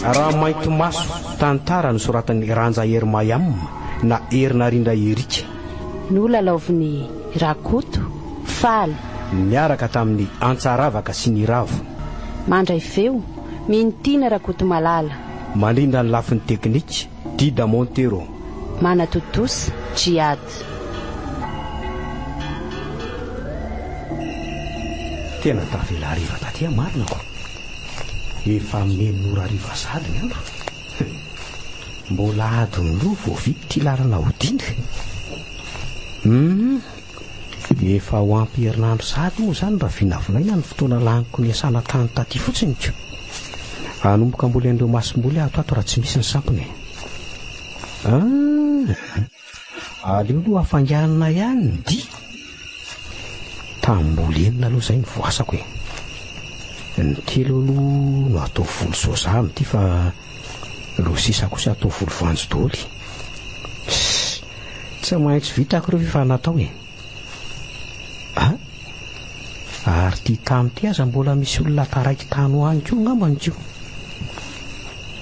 raha mainty maso tantara no soratan'ny Ranja Yermayam na Erinarindra Erika no lalaoviny Rakoto Faly niaraka tamin'ny Antsaravaka sy ny Ravo mandray feo Mintina Rakoto Malala manindra ny lafin'ny teknika Dida Montero manatotosa Jiad tena tavela hariva taty marina ko efa menora hariva sady ny andro mbola adiny roa vao vity ty lalana hodindry efa ho ampy herinandro sady moa zany raha vinavinaina ny fotoana laniko ny asana tany taty fotsiny ko anomboka mbola an'ireo masom-boly ato ato raha tsy misy ny sampony aleo aloha hafanganana ihany ny di tamboly enina aloha zay ny voasako ny telo aloha no atao volo soza amity fa ro sisa kosa atao volo vanjo doly tsy maintsy vitako ireo efa natao ary ty tamity aza mbola misy olona taraiky tany ho any ko ngambany ko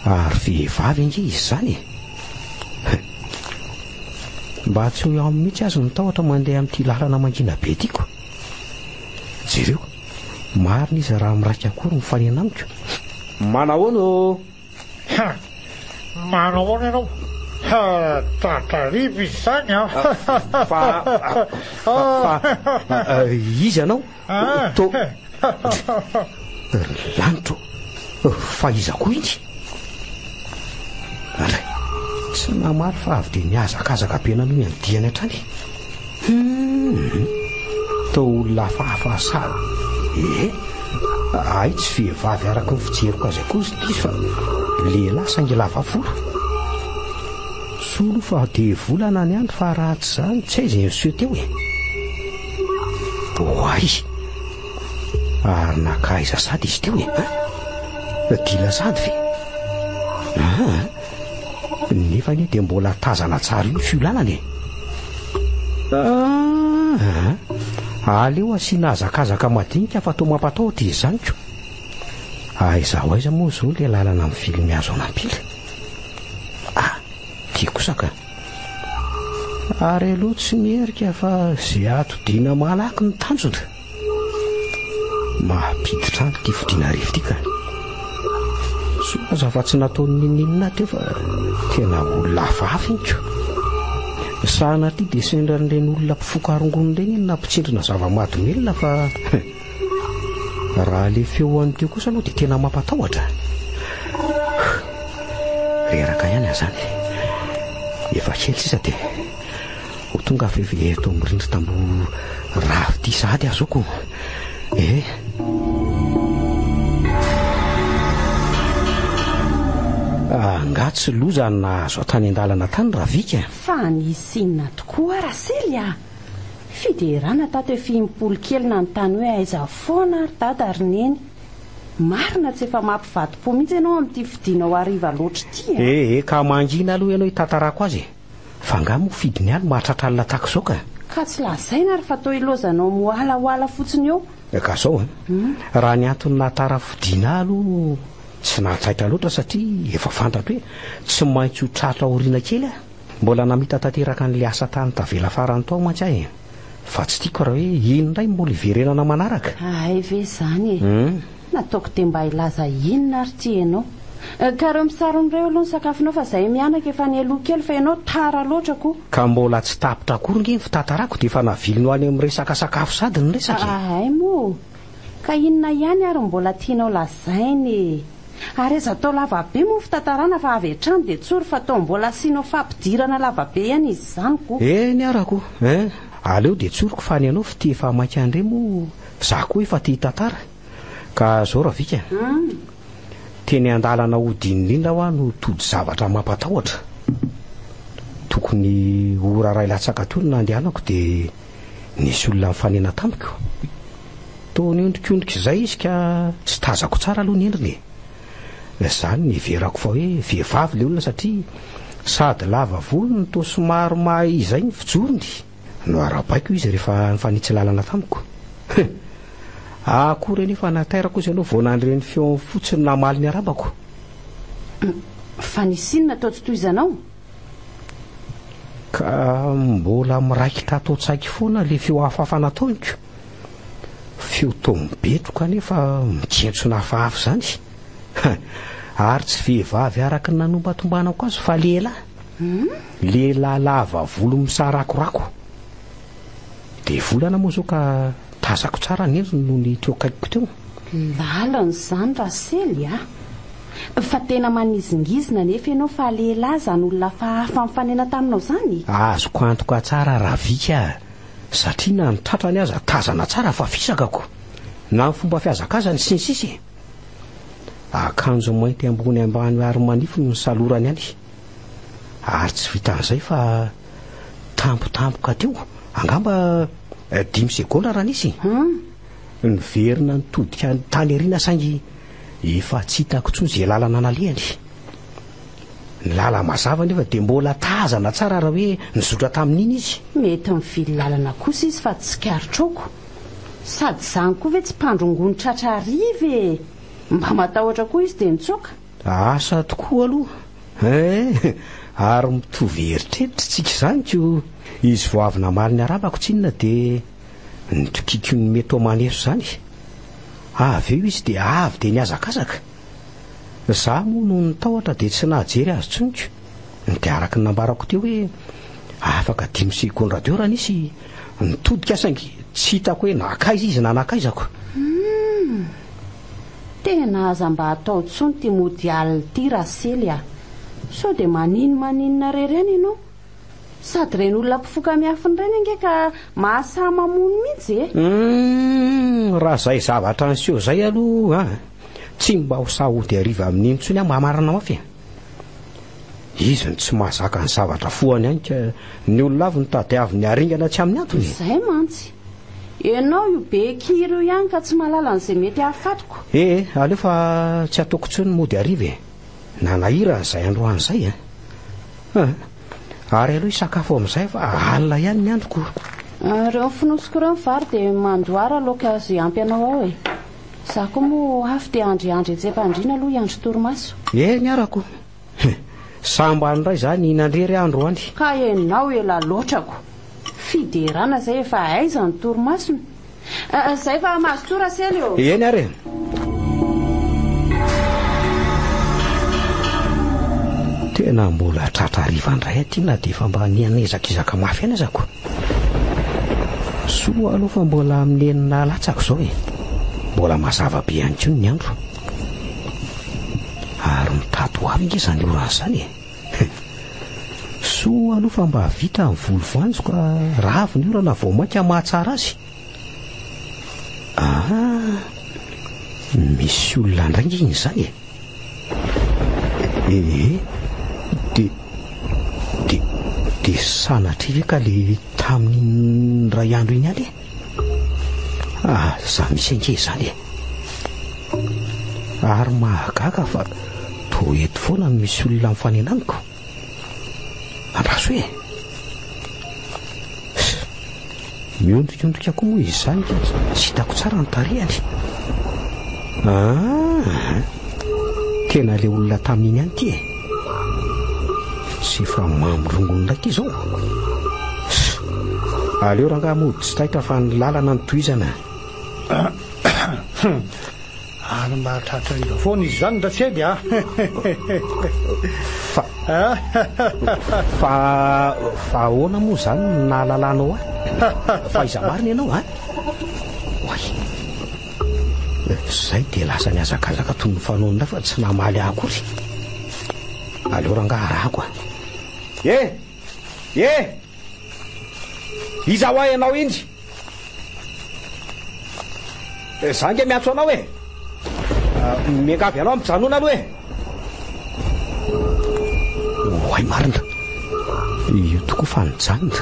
ary vehivavy ange izy zany mba tsy ho ao mihitsy azy nitahotra mandeha amin'ity lalana mangina be tiako jereo marina izy raha miraika akory mifanena amiko manahoana manahoana ianao tatarivy izy zany izy anao to lanitro fa iza koa iny alay tsy namary fa avy dia niazakazaka pena noho ny andiany hatrany tao olona fahafahasara ay tsy vehivavy araka ny fijeriko azy akozy ty fa lehilahy saingy lava volo solo fa dia volana ny andro fa raha tsy zany tsy aiza nyseho teo oay ary nakaiza sady izy teo dila sady ve nefa ny dia mbola tazana tsara io fiolanany aleo asiana azakazaka madinika fa tao mampatahotra izy zany ko aizaho aiza moa zao le lalana amin'ny filmy azo anampily tia kosaka ary aloha tsy mierika fa zay atodina malaky ny tanjona mampiditra any ty fidina rivo ty ka soaza fa tsy nataony nininina teo fa tena olona afafy iny ko sahana ty dia sendran'ireny olona mpifokarongony reny iny nampitsindrina zava-madomelona fa raha le feo any teo kosa aloha dia tena mampatahotra reraka ihany azany efa kely sisa dia ho tonga feve eto mirindry tambo ravy ty sady azoko angatsy loza na azo atany an-dalana tany raha vika fa nisinina tokoa rasely fiderana tato efimpolo kely na ny tany hoe aiza foana ary dada ary neny marina tsy efa mampivadim-po mihitsy ianao amin'ity fidinao ariva loatra ty ka mangina aloha ianao hitantarako azy fa nga mo fidiny any mahatratra alina tako zao ka tsy lazaina ary fa tao ilozanao moalahoala fotsiny eo ka zao raha ny antony nahatara fidina aloha tsy nahatsaitra loatra satria efa fantatro hoe tsy maintsy ho tratra oriana kely mbola namita tanteraka n'le asa tany tavela farany tao mantsy ahy fa tsy tiako raha hoe inona mbola iverenana manaraka ay ve zany nataoko dia mba ilaza inona ary ty ianao ka reo misaron'ireo aloha ny sakafonao fa zay mianaka efa ny aloha kely fa ianao tara loatra koa ka mbola tsy tapitra akory nge ny fitantarako dia efa navilino any amin'ny resaka sakafo sady ny resaka ay moa ka inona ihany ary mbola tianao lazainy ary aza atao lavabe moa fitantarana fa avy hatrany dia tsory fa atao mbola asianao fampidirana lavabe ihany izy zany ko ny arako aleo dia tsoriko fa ny anao fi ty efa mainka andre moa za koa efa ty tantara ka zao raha vika teny an-dalana hodinindrindra ho a no tody zavatra mampatahotra tokony ora ray latsaka tony na andehanako dia nisy olona mifanena tamiko to niondrikondrika izay izy ka tsy tazako tsara aloha ny endriny zany niverako fa hoe vehivavy le olona satria sady lava volony to somary mahay izay ny fijorony no arabaiko izy rehefa nifanitsy lalana tamiko akory nefa natairako izy ianao vao nandreny feo fotsiny namaly ny arabako Fa nisinona atao tsy toizanao ka mbola miraikitra atao-tsaiky foana le feo hafafana ataoniko feo tomibetroka nefa mikentsona hafahafa zany ary tsy vehivavy araka ny nanombatombanako azy fa lehilahy lava volo misarakorako de volana moa zao ka tazako tsara ny endriny noho ny teo akaikiko teo lalana zany Rasely fa tena manizingizina nefa ianao fa lehilahy zany olona fahafa mifanena taminao zany azoko antoka tsara raha vika satria na nitratrany aza tazana tsara fa fisakako na ny fomba fiazakazany sinsisy akanjo mainty ambony ambany ary manify ny salorany any ary tsy vitan'izay fa tampotampoka teo angamba 5 sekonda raha nisy niverina nitodika tany ariana saingy efa tsy hitako tsony zay lalana nalehany ny lala mazava nefa de mbola tazana tsara raha hoe nizotra tamin'iny izy mety mivily lalana kosa izy fa tsy karitroko sady zany koa ve tsy mpandrongony tratrarive mba matahotra koa izy de mitsoka asa tokoa aloha ary mitovy heritreritra tsika zany ko izy vao avy namaly ny arabako tsinona de nitokiko ny mety maneso zany avy eo izy de avy de niazakazaka za moa no nitahotra de tsy nahajery azy tsoniko de araka ny nambarako teo hoe afaka 5 sekonda deo raha nisy nitodika saingy tsy hitako hoe nakaiza izy na nakaizako tena aza mba atao tsony ty mody alina ty Rasely sao de maninona rereny ianao sady reny olona mpifoka miafiny reny ange ka mahasamamono mihitsy raha zay zavatra anseho zay aloha tsy mba ho sahody ariva amin'iny tsony mba marina mafy izy ny tsy mahazaka ny zavatra foany any ka ny olona avy nitady avy ny aringana tsy amin'ny antony zay mantsy ianao io be kiro ihany ka tsy mahalala n'izay mety hahafatoko aleo fa tsy ataoko tsony mody ariva nanahira n'izay androan'izay ary aloha isakafo amin'izay fa alina ihany ny androko reo finosiko reo mivary de mandoara loka zay ampy anao ao za koa moa afy de andriandry etsepandrina aloha iandro torimaso miarako sambany ray zany inandrery andro any ka enao ela loatrako fiderana zay efa aiza ny torimasony zay fa mahazo to Rasely eny ary tena mbola tratrariva ndray aty na de efa mba nianezakizaka mafy any azako soa aloha fa mbola aminenina latsako zao mbola mazava be ihany tsony ny andro ary mitato avy inge zany oran'izany soa aloha fa mba vita ny volo voanjo ka raha avy ny orana vao mainka mahatsara azy misy olona ndrainga iny zany de sanatry ve ka le tamin'ny ray andro iny any za misy ange zany ary mahagaga fa to eto foana no misy olona mifanenaniko andraso miondrikondrika koa moa izy zany ka tsy hitako tsara ny tarehany tena le olona tamin'iny any ty tsy fa mamorongony ndraiky izao aleo ranga mody tsy tahitra fa ny lalana ny toizana ary mahatratra iva foana izy zany Rasely fa ahoana moa zany nahalalanao fa iza marina ianao zay de lasa niazakazaka toy ny fanaonina fa tsy namaly akory aleo rangaha rahako iza ho ay ianao iny za nge miantso anao miangavy anao ampijanona aloha hoay marina io tokoa fa nijanona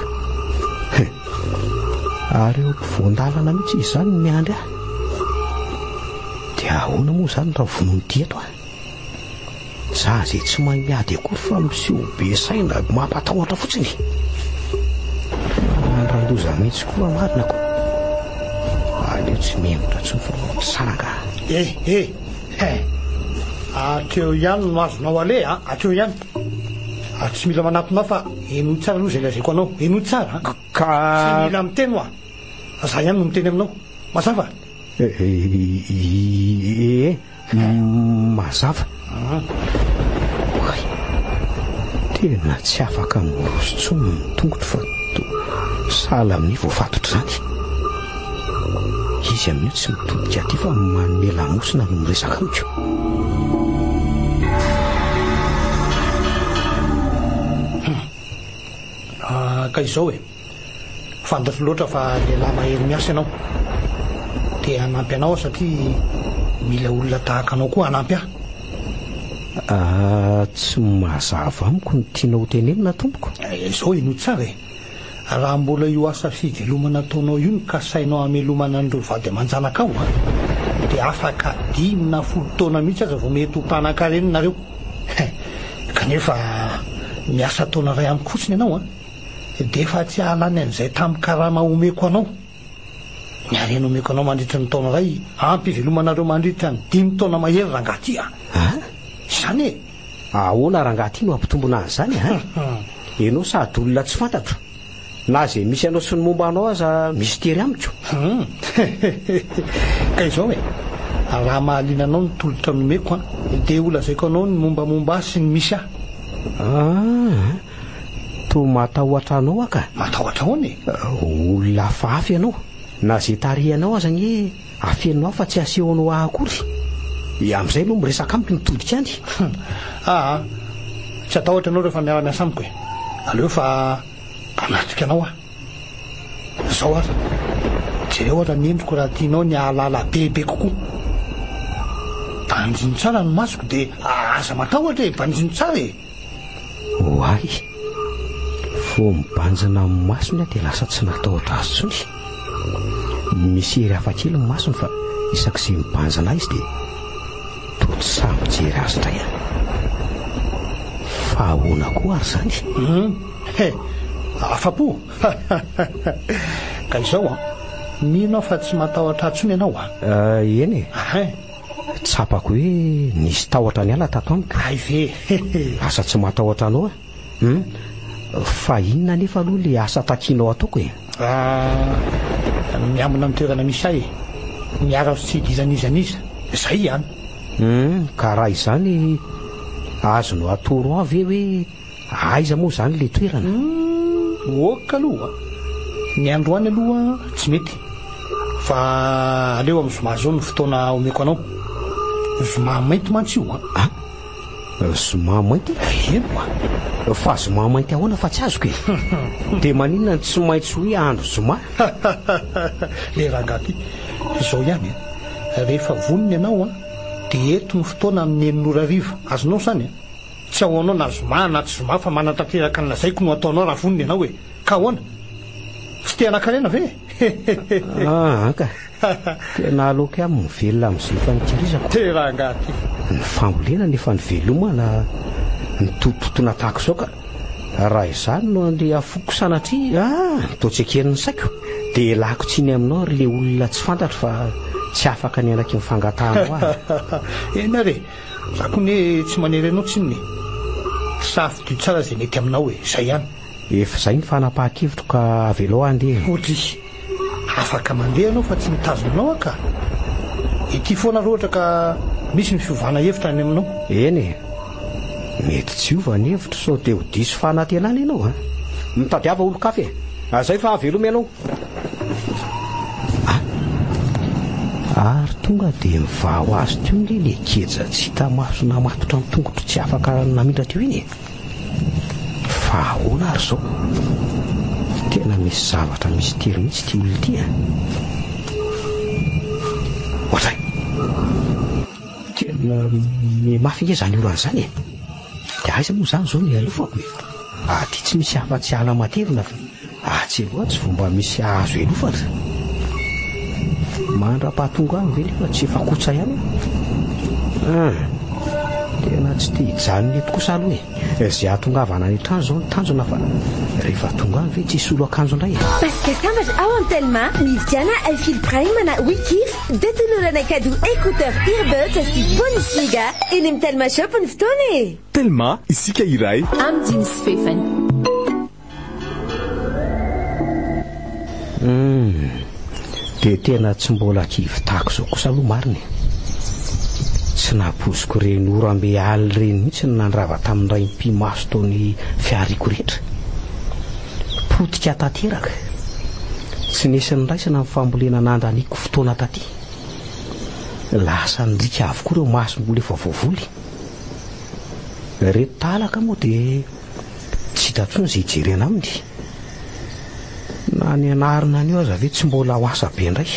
ary eo mpivoandalana mihitsy izy zany miandry de ahoana moa zany raha vonony ty eto za zay tsy mahay miady akory fa miseho be saina mampatahotra fotsiny andrandoza mihitsy koa marinako aleo tsy memotra tsony fa sanaka atreo ihany no azonao ale atreo ihany tsy mila manapinao fa eno tsara aloha zay lazaiko anao eno tsara tsy mila miteny a za ihany no miteny aminao mazava mazava tena tsy afaka mirosotsony ny tongotro fa sahala amin'ny voafatotra zany izy amin'io tsy mitodika aty fa manome lamosina no miresaka amiko ka izao fantatro loatra fa lehilahy mahery miasa ianao dia hanampy anao satria mila olona tahaka anao koa hanampy tsy mazava amiko ny tianao tenenina tompoko izao ino tsara raha mbola io asa fivelomana ataonao io ny kasainao hamelomana an'ireo vady aman-janaka ao dia afaka 10 na 10 taona mihitsy aza vao mety ho mpanan-karenonareo kanefa miasa taona ray amiko fotsiny ianao dia efa tsy ahalany an'izay tamin'ny karama omeko anao miarena omeko anao mandritra ny taona ray ampy ivelomanareo mandritra ny 10 taona mahery rangaty izany ahoana rangaty no ampitombona an'izany enao sady olona tsy fantatro na zay misy anao sy ny momba anao aza mistery amiko ka izao raha mahaliana anao ny tolotra nomeko dia olazaiko anao ny mombamomba sy ny misy to matahotra anao aka matahotra hoany olona fafy ianao na zay tarihanao azany afenao fa tsy asehonao akory amin'izay aloha miresaka amiko nitodika any tsy atahotra anao rehefa miara-miasa amiko aleo fa anatrika anao zao aza jereo ohatra nyendriko raha tianao ny ahalala bebe kokoa banjiny tsara no masoko dia aza matahotra banjiny tsara oay fo mibanjina amin'ny masony dia lasa tsy natahotra azy tsony misy hery hafakely ny masony fa isak'izay mibanjina izy dia to tsy samijery azy tray fa ahoana koa ary zany afapo ka izao minao fa tsy matahotra atsony ianao eny tsapako hoe nisy tahotra ny ala tato amiko ve asa tsy matahotra anao fa inona nefa aloha le asa takianao ataoko miamina amin'ny toerana misy ahy miara tsy idiranizaniza zay ihany ka raha izany azonao atoro avy hoe aiza moa zany le toerana oka aloha ny androany aloha tsy mety fa aleo amin'ny zoma zao ny fotoana omeko anao zoma mainty mantsy io zoma mainty eno fa zoma mainty ahoana fa tsy azoko dia maninona ny tsy maintsy hoe andro zoma le rangaty izao ihany rehefa vonony ianao dia eto ny fotoana amin'ny enin'ora riva azonao zany tsy ahoanao na zoma na tsy zoma fa manatanteraka ny lazaiko no ataonao raha vonony ianao ka ahoana tsy te anakarena ve ka tena aloka amin'ny velona amin'izay efa nitirizako te rangaty ny fambolena nefa ny velomana ny tototoana tahako izao ka raha izany no andeha afoko sanatria nitaotsy-kerin'ny saiko dia lako tsiny aminao ry le olona tsy fantatro fa tsy afaka ny anaky mifangatanao ena re za koa ny tsy manery anao tsiny safidio tsara zay mety aminao zay ihany efa zay ny fanapahan-kevitro ka avelao andeha otry afaka mandeha anao fa tsy mitazonanao ka ity foana rohatra ka misy ny fiovana hevitra any aminao eny mety tsy ova ny hevitra sao dia ho diso fanantenana ianao mitadiava olo-kafe zay fa aveloma ianao ary tonga dia mivaho azy teo le lekeja tsy hita masona matotra ny tongotro tsy afaka namindra teo iny fa ahoana ary zao tena misy zavatra misy tery mihitsy ty olona ty ohatray tena mafy nge zany olo an'izany dia aiza moa zany zao ny alofako ty tsy misy afa-tsy ala materina fa tsy eloha tsy fomba misy azo elofatra mandra-pahatonga any ve lefa tsy efa kotsa ihany tena tsy tia hijanona eto kosa aloha zay ahatongavana ny trano zao ny tanjona fa rehefa tonga any ve tsisy olo akanjo indray Parce que sambatra ao amin'ny Telma mividiana iFeel Prime na Wikif detonolana cadeau écouteur earbuds asty bonus giga eny amin'ny Telma shop ny fotoana e Telma isika iray amin'ny dimy sy fefany dia tena tsy mbola kivy tahako zao kosa aloha mariny tsy naposiko reny orambe aly reny mihitsy ny nandrava tamin'iray mpimaso taony fiariko rehetra potika tanteraka tsy nisy ny raisina amin'ny fambolena nandaniko fotoana taty lasa nyrika avokoa ireo masombola efa voavoly reto talaka moa dia tsy hita ntsony izay hijerena aminy na ny anarina an'io aza ve tsy mbola ho asa be indray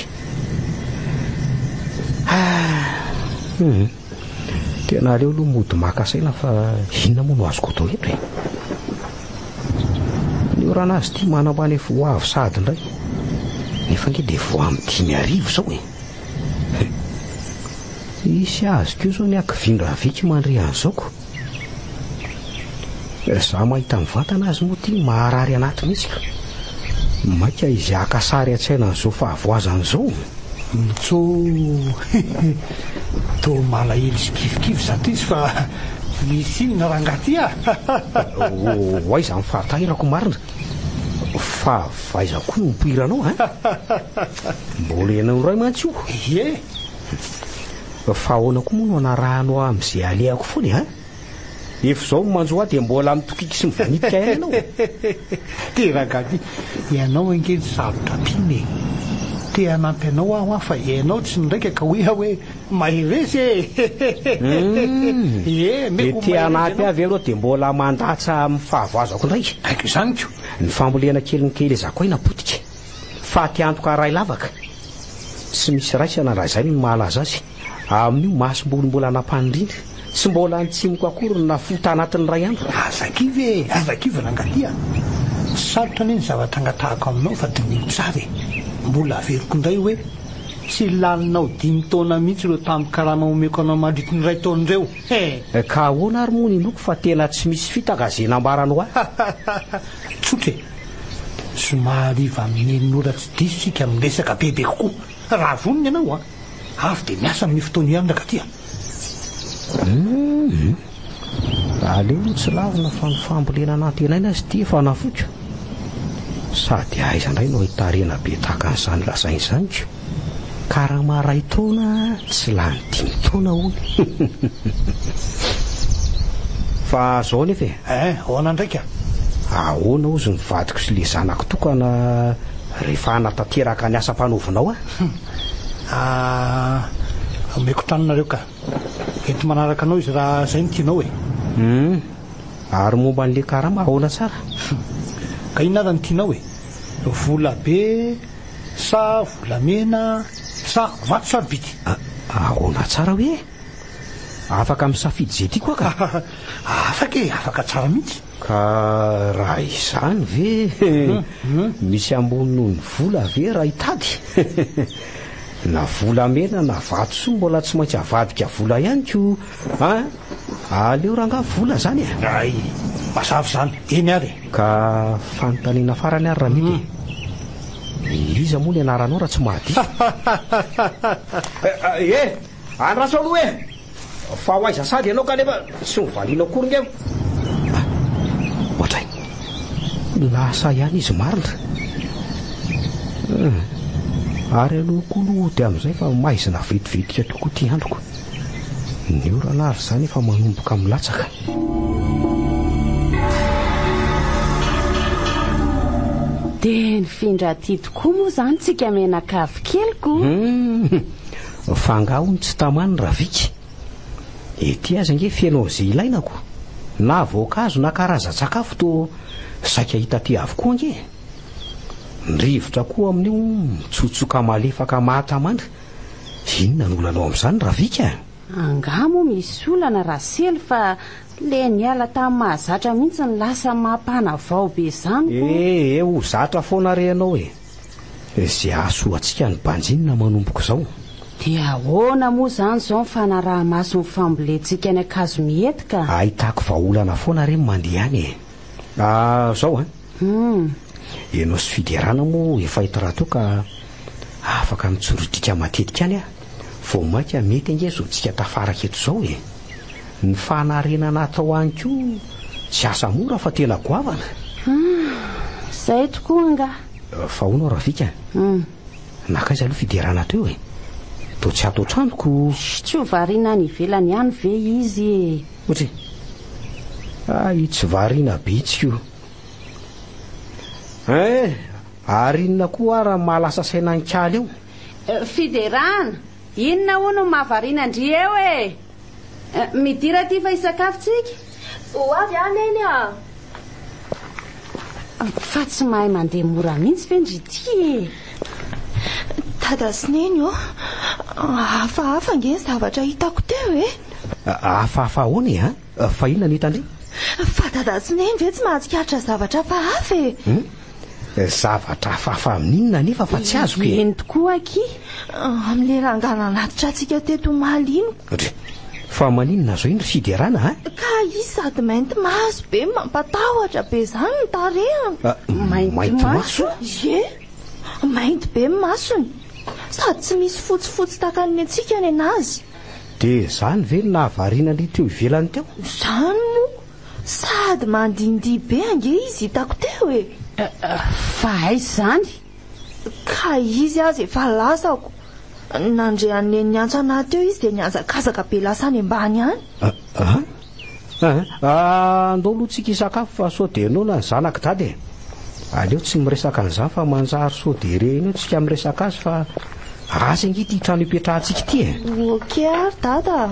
tena aleo aloha mody makasaina fa inona moa no azoko atao eto e ny orana azy ity manambany ho avy sady indray nefa nge dia vo amin'ny 5 zao isy azy keo zao ny akivindra viky mandre an'zaoko za mahita mivantana azy moa ty maharary anaty mihitsy maika izy akasary an-tsaina n'izao fahavoazan'izao mitso to malahelo sy kifikivy zato izy fa misy inona rangaty aiza mifahatahirako marina fa vaiza koa no mpiranao mbola enao ray mantsy io fa ahoana koa moa no anarahanao amin'izay alehako foany efa zao manjo dia mbola mitokiky sy mivanitika ianao te rangaty ianao angely sarotra piny te hanampy anao aho fa ianao tsy ndraika ka hoe mahiresy dia te hanampy avy aloha dia mbola mandatsa amin'ny fahavoazako indray aiko izany ko ny fambolena kelinkely zako ina potika fa ty antoka ray lavaka tsy misy raisana raha izay no mahalaza azy amin'io masomboly mbola nampandrindra sy mbola nitsimoko akory na fota anatin'ny ray andro azakivy rangaty sarotra ny zavatra angatahako aminao fa dinio tsara mbola averiko indray hoe tsy laninao 5 taona mihitsy ireo tamin'ny karama omeko anao mandrito ny 2 taonireo ka ahoana ary moa ny loko fa tena tsy misy fitaka zay nambaranao tsotra somariva amin'ny enora tsy diso sika amin'ny resaka bebe kokoa raha vonony ianao avy dia miasa amin'ny fotoana ihany rangaty aleo tsy lavina fa ny fambolena nantenaina azy ty efa nafoka sady aiza indray no hitarena be tahaka an'izany lasainy izany ko karama 2 taona tsy lany 5 taona hoy fa zao nefa ahoana ndraika ahoana ozy mivadiko sy le zanako tokana rehefa anatanteraka ny asa-panaovinao omeko tranonareo ka ento manaraka anao izy raha zay nytianao ary momba n'le karama ahoana tsara ka inona aza nytianao vola be sa volamena sa vato sarobity ahoana tsara hoe afaka misafidy zay ty koa ka afaka tsara mihitsy ka raha izany ve misy ambony noho ny vola ve raha hitady na volamena na vato so mbola tsy maintsy avadika vola ihany ko aleo ranga vola zany masavy zany eny ary ka fanontaniana farany ary raha mety iza moa ny anaranao raha tsy mahady andraso aloha fa ho aiza sady ianao ka nefa sy mivalianao kory nge ohatray lasa ihany izy marina ary alohakoaloha dia amin'izay fa maizina vetivetika tokoa ty androko ny orana ary zany efa manomboka milatsaka dia nifindra ty tokoa moa zany tsika menakavy keliko fangaho ny tsy tamany raha vika ety azy nge fianao izay ilainako na voankazo na karaza-tsakafo to saika hita ty avokoa nge ndrivotra koa amin'io mitsotsoka malefaka mahatamandra inona ny olanao amin'izany raha vika angamo misy olana rasely fa le niala tamin'ny mahazatra mihitsy ny lasa mampana vao be zany ho zatra foana re anao zay asoantsika ny banjinina manomboko izao dia ahoana moa izany izao ny fanaraha-maso ny fambolentsika ny akazo mietika ahitako vaolana foana reny mandeha any e zao a ianao sy fiderana moa efa hita raha teo ka afaka mitsorodrika matetika any a vao mainka mety angezotsika tafaraka eto izao e ny fanarena natao any koa tsy asa mora fa tena goavana izay tokoa nga fa hoanao raha vika nakaiza aloha fiderana teo e to tsy atao tranoko tsy ho variana ny ivelany ihany ve izy ohatry tsy variana be itsiko arinona koa ara mahalasa saina ny kaly eo fiderana inona ho no mahavariana ndri eo e midira ty fa isakafotsika ho avy aneny fa tsy mahay mandeha mora mihitsy ve ndry ty dada Sineny hafahafa nge zavatra hitako teo e hafahafa ahoany fa inona ny hitandre fa dada Sineny ve tsy mahatsikatra zavatra hafahafa e zavatra hafahafa amin'inona nefa fa tsy azoko eny tokoa aky amin'le rangana anatitra antsika teto malino fa maninona zao iny fiderana ka izy sady mainty maso be mampatahotra be zany ny tarehana mainty maso ye mainty be masony sady tsy misy fotsifotsy takaniny antsika ny anazy de zany ve ny nahavariana ny teo ivelany teo zany mo sady mandindihy be ange izy hitako teo e fa aizy zany ka izy azy efa lasako nandre aneny ny antsana teo izy de niazakazaka be lasa any ambany any andao alohatsika isakafo fa sao de anao na ny zanaka dady aleo tsy miresaka an'izany fa manjary sao de reny eo tsika miresaka azy fa asa angity trano ipetrahantsika ty oke ary dada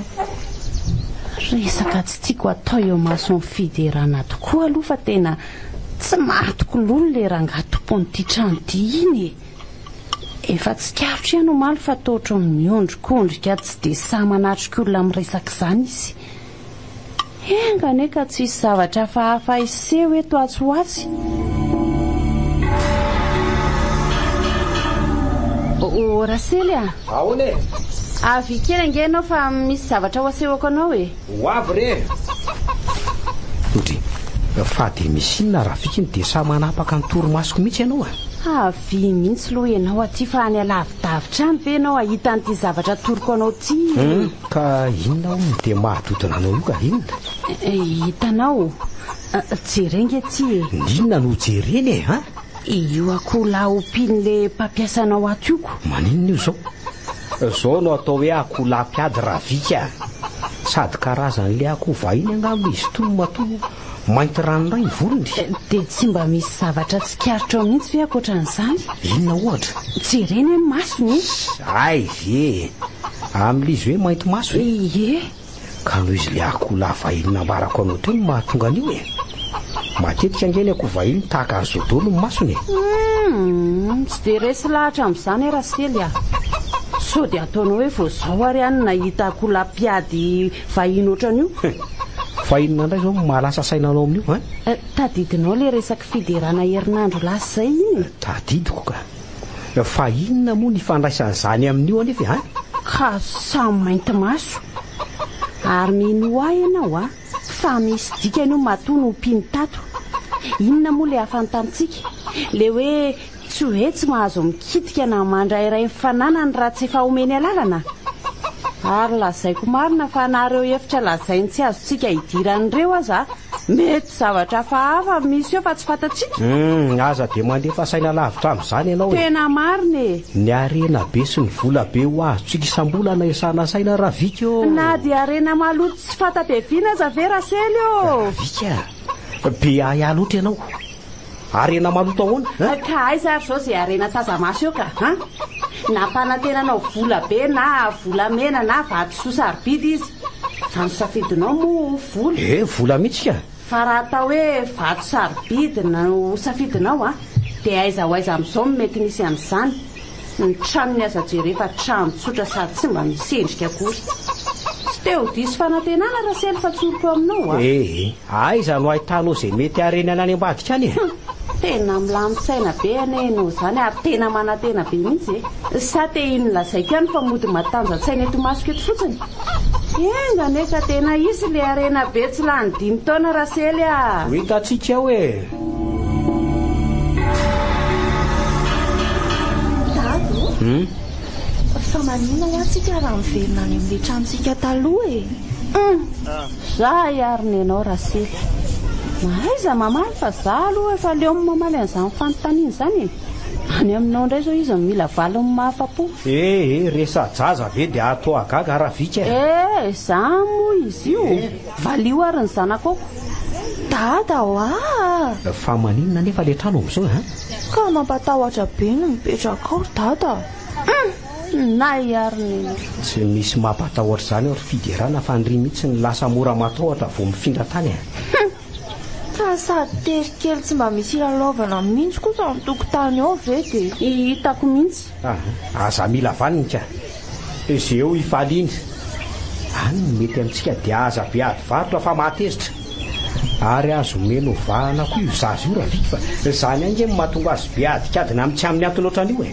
resaka tsy tiako atao eo mason'ny fiderana tokoa aloha fa tena tsy matoko lolo le ranga tompon'ity trano ty iny efa tsy karotra iano maly fa totra miondrikondrika tsy de sa manatrika olona miresaka izany izy engane ka tsisy zavatra fahafa iseho eto atsoatsy rasely ahoana avy kely ange anao fa misy zavatra ho asehoko anao e ho avy re otry fa de misy inona raha fikiny de sa manapaka ny toromasoko mihitsy ianao avy mihitsy loha ianao aty fa any alavidavitra any ve anao ahita n'ity zavatra toroko anao ty ka inona ho de mahadodina anao io ka inona hitanao jerengy ty inona no jereny io akoho laopin'le mpampiasanao atyoko maninona io zao no atao hoe akoho lampiady raha vika sady karazan'le akoho vahiny angamba izy to mato mainty ranoray ny volony de tsy mba misy zavatra tsy karotra ao mihitsy ve akoatran'izany inona ohatra jereny ny masony ay ve amin'le izy hoe mainty maso ie ka noho izy le akoho lavahiny nambarako anao teo no mahatonga an'io matetika angeny akoho vahiny tahaka an'izao dolo ny masony tsy de resy lahatra amin'izany rasely sao de ataonao hoe vo zao ary any nahita akoho lampiady vahiny ohatran'io fa inona indray zao mahalasa sainanao amin'io tadidinao le resaky fiderana herinandro lasa izay iny tadidiko ka fa inona moa ny fandraisan'izany amin'io anefa ka samy mainty maso ary mino ahy ianao fa misy dikany io matoa no mpiny tato inona moa le hafantantsika le hoe tsy hoe tsy mahazo mikitika na mandrairay mifananany raha tsy efa omeny alalana ary lazaiko marina fa nareo efitra lazainy tsy azotsika hidiran'ireo aza mety zavatra fahafa misy eo fa tsy fantatsika aza de mandefa saina lavitra amin'izany ianao tena marina ny arena be sy ny vola be ho azotsika isam-bolana isana saina raha vika eo na di arena maloto tsy fatabeviana aza ve rasely eo vika be ahiah loatra ianao arena maloto ahoana ka aiza ary zao zay arena tazamaso eo ka nampanantenanao vola be na vola mena na vato sarobidy izy zany safidinao moa vola vola mihitsy ka fa raha atao hoe vato sarobidy no safidinao de aiza ho aiza amin'izao mety nisy amin'izany ny trano ny aza jere fa trano tsotra sady tsy mba misy endrika akory tsy te ho diso fanantenana rasely fa tsoroko aminao aiza no ahitanao zay mety arena any ambadika any tena milamitsaina be aneno zany ary tena manatena be mihitsy sa te inolazaiko ihany fa mody matanjatsaina eto masoko eto fotsiny enga nefa tena isy le arena be tsy lany 5 taona rasely a ho hitantsika hoe dado fa manina ho antsika raha miverina any amin'le tranontsika taloha e za hiarina ianao rasely mahaiza mamaly fa za aloha efa leo mamaly an'izany fanontaniana zany any aminao indray zao izy mila valiny mahafa-po resa jaza be dia atao agaga Ravika za moa izy io valio ary ny zanakao dada hoa fa maninona nefa le trano amin'izao ka mampatahotra be no mipetraka ao dada na hiarina tsy misy mampatahotra zany ao ry fiderana fa ndry mihitsy ny lasa mora matahotra vao mifindra tany ka sady terikely tsy mba misy ilalaovana mihitsy kosa ny tokotany ao ve dia hitako mihitsy aza mila vaniny ka izay eo ifaliana any mety amintsika dia aza be ady varotra fa matezitra ary azo meno vahana koa io zazy io Ravika fa zany ange mahatonga azy be adikadina amin'ny tsy amin'ny antony ohatran'io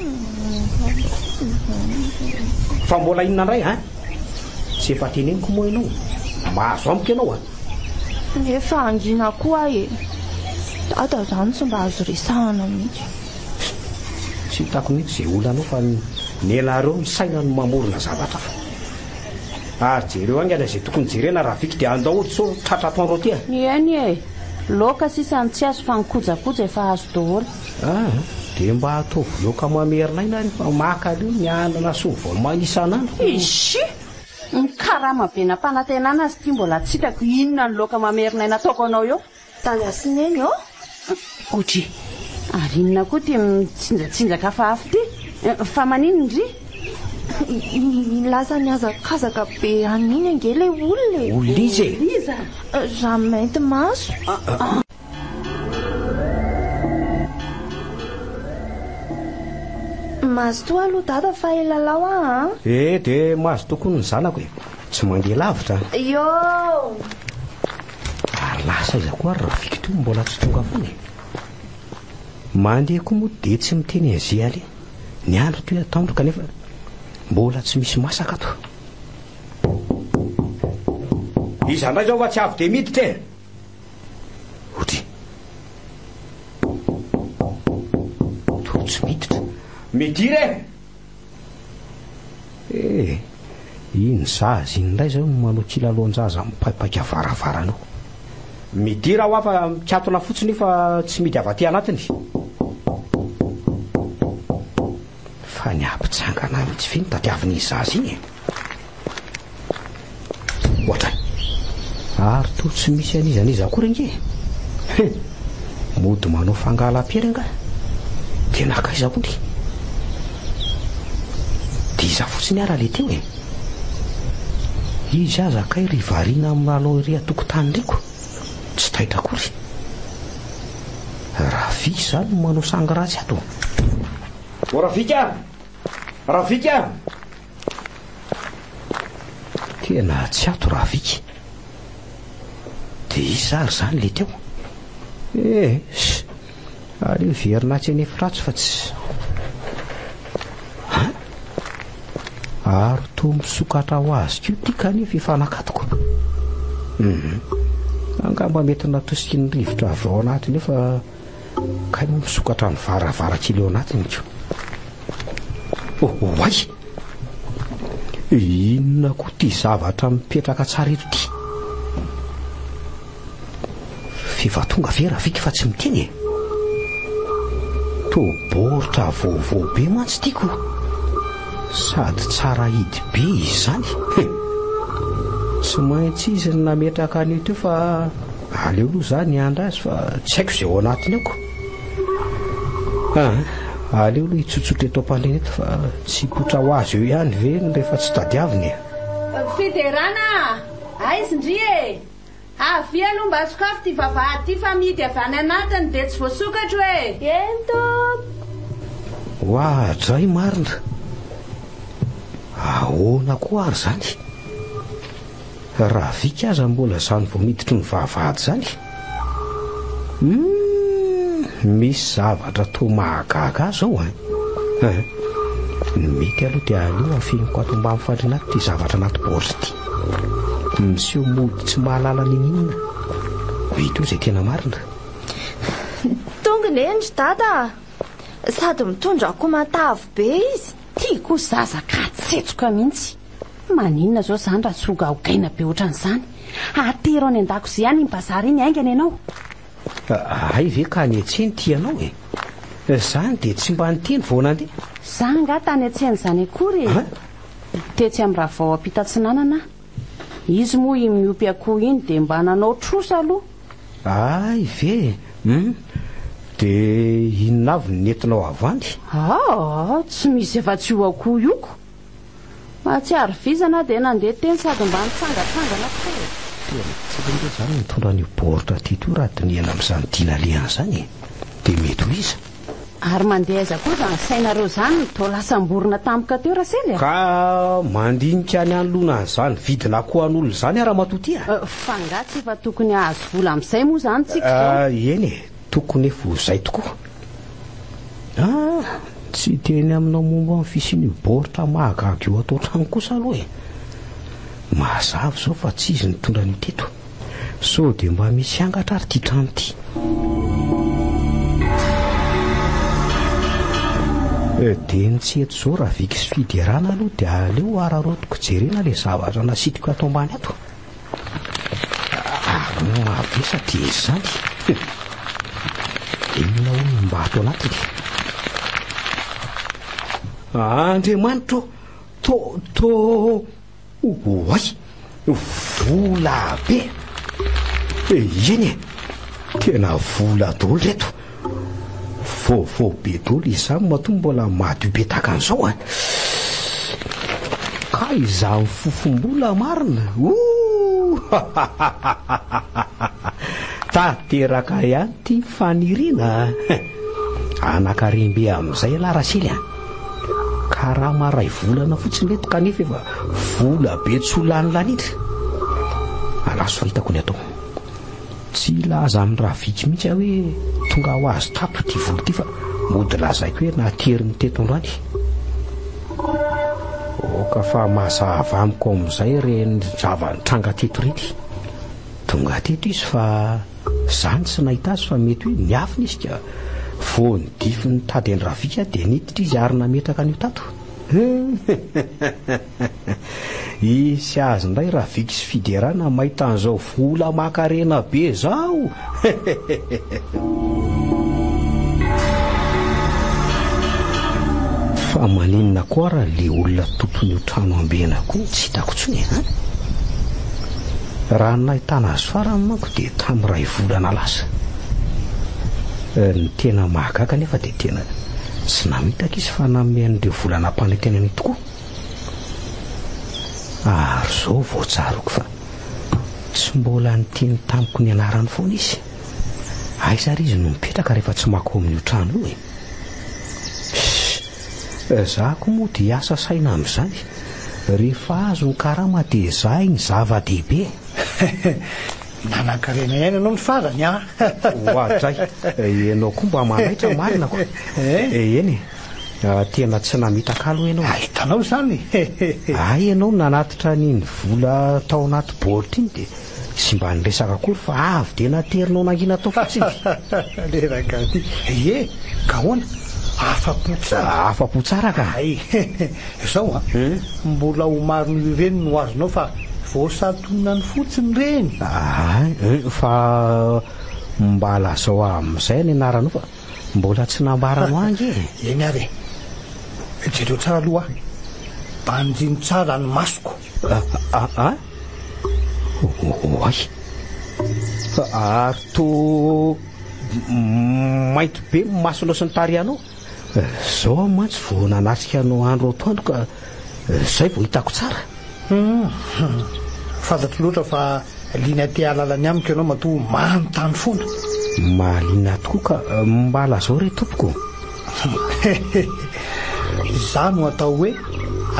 fa mbola inona indray tsy efa teneniko moa ianao mahazo amiko ianao nefa angina koa e dada zany tsy mba azo resahana mihitsy tsy hitako mihitsy izay olanao fa nelareo misaina no mamorona zavatra fa ary jereo angana izay tokony jerena Ravika dia andaholy so tratra atoandro aty eny e loka sisany tsy azo fa nikojakoja efa azo daholo dia mba ataovy loka mamerinaina rehefa maka leo mianana sovao maisanandro isy mikarama be nampanantenana azy ty mbola tsitako inona ny loka mamerinaina ataoko anao eo dada sineny ao otry ary inona koa ty mitsinjatsinjaka fa afo ty fa manino ndry lasa ny azakazaka be aniny ange le olona olona izy raha mainty maso mazo toa aloha dada fa elalao dia mazo tokony ny zanako tsy mandeha lavitra yo ary lasa iza koa ary Ravika to mbola tsy tonga foana mandeha koa moa dia tsy miteny azy ale ny andro toy ataondro kanefa mbola tsy misy masaka to iza ndray zao fa tsy avy dia miditra otry to tsy miditra midira iny zazy iny ndray zao no manao kilalao-njaza mipaipaka varavaranao midira ho afa mikatona fotsiny fa tsy midy avy aty anatiny fa ny ampitsangana mitsy fe ny tadiavin'izy zazy iny ohatra ary to tsy misy anizaniza akory nge mody manao fangalam-piry anga dia nakaiza kory dia iza fotsiny ara le teo izy aza kay ry variana amin'nalao ry atokotany riko tsy taitra akory Ravika zany no manao sangy ratsy ato Ravika tena tsy ato Ravika dia izy ary zany le teo aleo verina tsy anefiratsy fa tsy ary to misokatra ho azy ko tia kanefa ifanakatoko angamba mety natosika ny rivotra avy ao anatiny efa kay moa misokatra ny varavarakely eo anatiny ko ay inona koa ty zavatra mipetraka tsara eto ty fefa tonga ve Ravika fa tsy miteny to boritra vaovao be mantsy tiako sady tsara hidy be izy zany tsy maintsy izy ny nametraka an'io teo fa aleo aloha zany andra azy fa tsy haiko izay ao anatiny ako aleo aloha hitsotsotra eto am-pandreny eto fa tsy potra ho azy eo ihany ve ny rehefa tsy tadiaviny fiderana aizy ndry avy aloha mba sokafo ty vavahady ty fa midy avy any anatiny dia tsy voasokatra ento oadray marina ahoana koa ary zany Ravika aza mbola zany vao miditry ny vavahady zany misy zavatra to mahagaga zao mety aloha dia aleo afiniko ato mba mifandrina ty zavatra anaty borsa ty miseho mody tsy mahalala ninina vito izay tena marina tongony endry dada sady mitondra akomatavo be izy tia kosa zazaka tsetsoka mihitsy maninona zao zany raha tsy hogahogaina be ohatran'izany atero any an-dakozay any mbazary iny aingana ianao ay ve ka ny atseny tianao zany dia tsy mba niteny vao nandeha za nga tany antsen'izany akory tetsy amin'ny raha vao ampitatsinanana izy moa i miompy akoho iny dia mba nanao trosa aloha ay ve dia inona avy ny nentinao avandy tsy misy efa-tsy ho akoho ioko mahatsiary vizana dia nandeha teny sady mba nitsangatsangana tsy nde zany mitondra ny boritra ty to raha diniana amin'izany dinalehana zany dia mety ho iza ary mandeha aiza koa zany sainareo zany to lasamborona tampoka teo rasely ka mandinika any anoloana an'izany vidina koa an'olona zany ara matoty fa nga tsy efa tokony ahazo vola amin'izay moa zany tsika eny tokony efa zay tokoa tsy teny aminao momba amin'ny fisian'io boritra mahagaga io atao trano kosa aloha mazava zao fa tsy izy nitondra ny teto so dia mba misy angatra ary ty trano ty dia nitsyeto zao raha viky sy fiderana aloha dia aleo ararotiko jerena le zavatra nasitiko ato ambany ato ary mavesa dia izy zany inona ho mba ato anatiny andriamanitra oay vola be eny tena vola dolo reto vaovao be dolo izany matombo mbola madio be tahaka an'izao ka izaho fofom-bola marina tateraka ihany ty faniriana anakarimbe amin'izay larasely ka raha maray volana fotsiny reto kanefa efa vola be tsy ho lanilanindra alaso fahitako ny atao tsy laza amin'ny raha viky mihitsy aho hoe tonga ho azo tato ty volo ty fa mody lazaiko hoe nateriny tetondroany oka fa mazava amiko amin'izay reny zavanitranga teto reny tonga teto izy fa zany tsy nahita azy fa mety hoe niafina izy ka vo nidify ny tady ny raha vika dia niditra izy ary nametraka an'io tato isy azy ndray raha viky sy fiderana mahita an'izao vola makarena be zao fa maninona koa raha le olona tompony io trano ambena koa tsy hitako tsony raha nahitana azy farany manko dia tamin'ny ray volana lasa ny tena mahagaga nefa dia tena tsy namitaka izy fa namen'ireo volana mpanentenany tokoa ary zao voatsaroko fa tsy mbola niteny tamiko ny anarany foana izy aizary izy no mipetraka rehefa tsy mako amin'io trano io zako moa dia asa saina amin'izany rehefa azo ny karama dia zay ny zava-dehibe nanakarena ihany ianao ny farany oazay ianao koa mba manaitra marina koa eny tena tsy namitaka aloha ianao hitanao zany ay ianao nanatitra niny vola tao anaty boritra iny dia sy mba niresaka akory fa avy dia naterinao nangina tao fotsiny leraka ty ka hoana afa-po tsara ka ay zao mbola ho marony ireny no azonao fa voasatonany fotsiny reny fa mba lazao amin'izay ny anaranao fa mbola tsy nambarano angy eny ary jereo tsara aloha banjiny tsara ny masoko ay ary to mainty be masonao sy ny tarianao zao mantsy vo nanatrika anao andro atoandro ka zay vo hitako tsara fantatro loatra fa lina ty alalany amiko ianao mato manontany foana malina tokoa ka mba lazao re tompoko za no atao hoe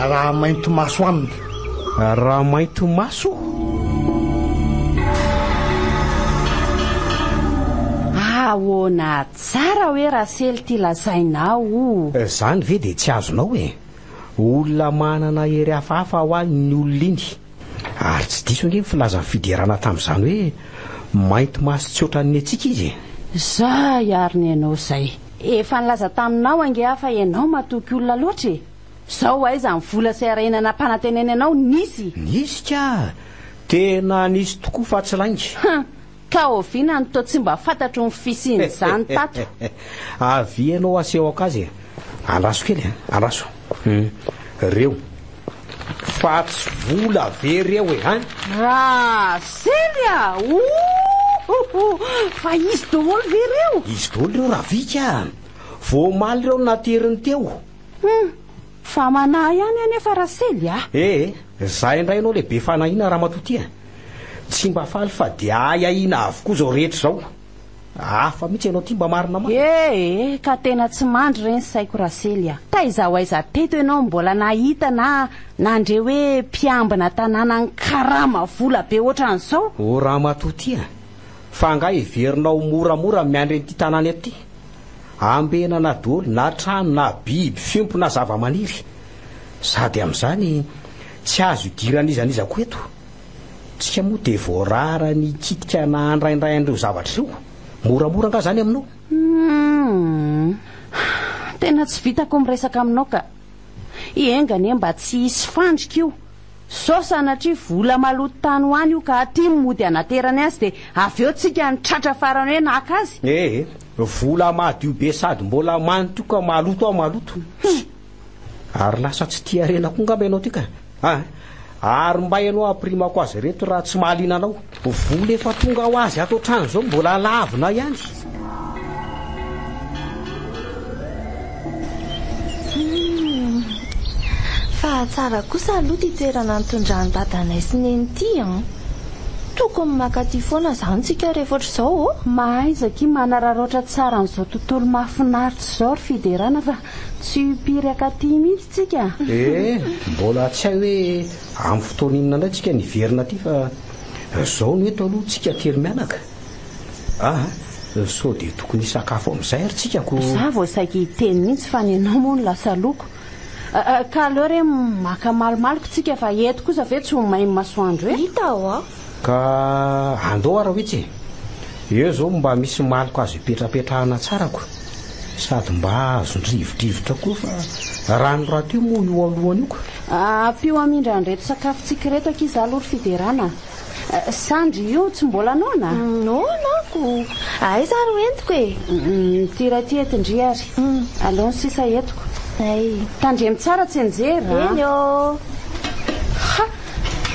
raha mainto maso aminy raha mainto maso ahoana tsara hoe Rasely ty lazainao. Zany ve dia tsy azonao olona manana hery hafahafa ho any ny olona iny ary tsy diso nge filaza ny fiderana tamin'izany hoe mainty maso tsy ohatran'ny antsika izy. Za iariny ianao zay efa nilaza taminao ange hafa ianao matoky olona loatra zao aiza ny vola sy arainana mpanantenena ianao nisy ka tena nisy tokoa fa tsy laingy. Ka oviana ny to tsy mba fantatro ny fisiny zany tato. Avy ianao aseho akazy andraso kely andraso reo fa tsy vola very eo Rasely fa izy daholo very eo. Izy daholo reo raha vika voamaly reo nateriny teo. Fa manahy ihany anefa Rasely zay indray ianao lehibe fanahiana raha matotia tsy mba faly fa dia ahiahina avokoa zao rehetra zao afa mihitsy ianao ty mba marina ka tena tsy mandry reny saiko Rasely taiza ho aiza teto ianao mbola nahita na nandre hoe mpiambina tanàna ny karama vola be ohatran'izao. Raha matotia fa nga heverinao moramora miandry n'ity tanàna eto ty ambena na daholo na trano na biby fimpo na zava-maniry sady amin'izany tsy azo idiran'izaniza koa eto tsika moa dia voarara ny kitika na andraindray an'ireo zavatra io moramora nga zany aminao. Tena tsy vitako miresaka aminao ka engane mba tsy hisy fandrika io sao sanatria vola maloto tany ho any io ka aty mody anaterany azy dia avy eo tsika nitratra farany hoe naka azy. Vola madio be sady mbola manito ka maloto ao maloto ary lasa tsy tia arena koa ngamba ianao ty ka ary mba ianao aprimako azy reto raha tsy mahaliana anao vola efa tonga ho azy ato trano zao mbola lavina ihany. Fa tsara kosa aloha ty toerana nitondrany dadanay sy neny ty tokony makaty foana zany tsika rehefa ohatr'izao mahaizaky manararoatra tsara n'izao tontolo mahafinaritra zao ry fiderana fa tsy mpiry akaty mihitsy tsika. Mbola tsy hay hoe amin'ny fotoana inona indray tsika niverina ty fa zao no eto aloha tsika tery mianaka sao dia tokony hisakafo amin'izay ary tsika ko za vao saiky hiteny mihitsy fa nenao moa no lasa loko ka aleo re maka malomaloko tsika fa eto kosa ve tsy ho mahay masoandro hita ka andao ara hoetsy eo zao mba misy maloko azo hipetrapetrahana tsarako sady mba azondrivodrivotra koa fa rano raha teo moa io alohany io ka pio amindra andreto sakafo tsika reto akiza aloha ry fiderana sandry io tsy mbola nona nonako aiza ro entiko tira ty etindry ary aleony sisa etiko tandremy tsara tsy enjery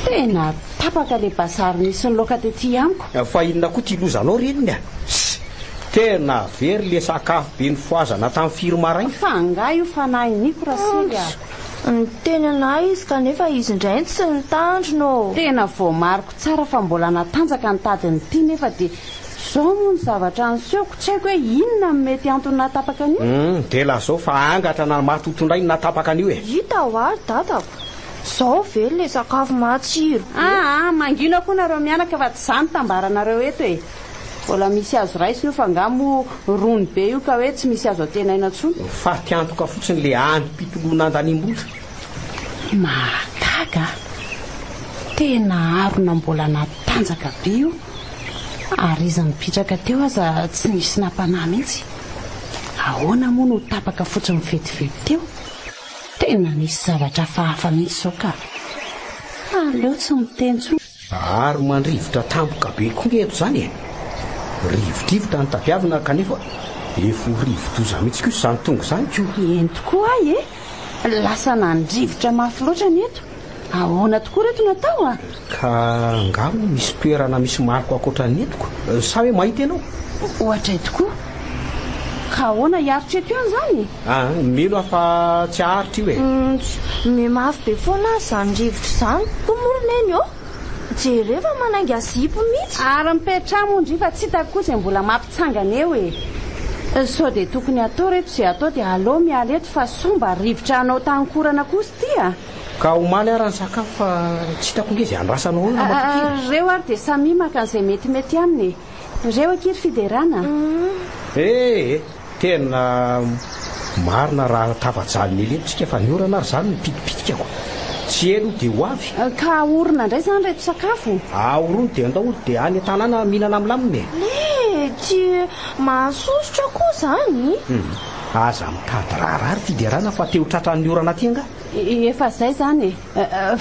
tena tapaka le basary nisy ny loka tety amiko fa inona koa ty lozanao reniny tena very le sakafo be ny foazana tamin'ny firomarainy fa nga io fanahiniko Rasely ny tenanahy izy kanefa izy indray tsy nitandrino tena voamariko tsara fa mbola natanjaka nitadiny ty nefa dia zao moa ny zavatra ansehoko tsy haiko hoe inona mety antony natapaka an'io dia lazao fa angatra na matotondray natapaka an'io hita ary dadako zao very le sakafo matsiro mangino koa nareo mianaka fa tsy zany tambaranareo eto mbola misy azo raisy io fa ngamo rony be io ka hoe tsy misy azo atenaina ntsony fa tiantoka fotsiny le androm-pitoloana andanimbola mahagaga tena arona mbola natanjaka be io ary izy mipitraka teo aza tsy misy nampanahy mihitsy ahoana moa no tapaka fotsiny vetivety teo tena nisy zavatra fahafa mihitsy zao ka aleo tsy mitenso ary mandrivotra tampoka be koa ngeto zany rivodrivotra ny tapiavina kanefa efa rivodoza mihitsy koa zany tonga zany ko eny tokoa ay lasa nandrivotra mafy loatra ny eto ahoana tokoa reto natao ka ngamo misy toerana misy mariko akoatra ny etoko sa hoe mahita ianao ohatra tokoa ka ahoana hiaritra eto io zany mino afa tsy aharitra io mimafy be foana zany rivotra zany tomorona eny jereva manainga zipo mihitsy ary mipetramo fa tsy hitako koa zay mbola mampitsangana eo sao dia tokony atao reto zay atao dia aleo miala eto fa somba rivotra anao tankorana kosa tya ka homaly ara ny sakafo fa tsy hitako nge zay andrasanao reo ary dia samy maka an'izay metimety aminy reo akery fiderana tena marina raha tavajaly lelentsika fa ny orana ary zany mipitipitikako tsy elo dia ho avy ka orona indray zany reto sakafo aorony dia andaolo dia any an-tanàna mihinana milamine tsy mahasosotra koa zany aza mitady raharary fiderana fa teo tratran'ny orana ty anga efa zay zany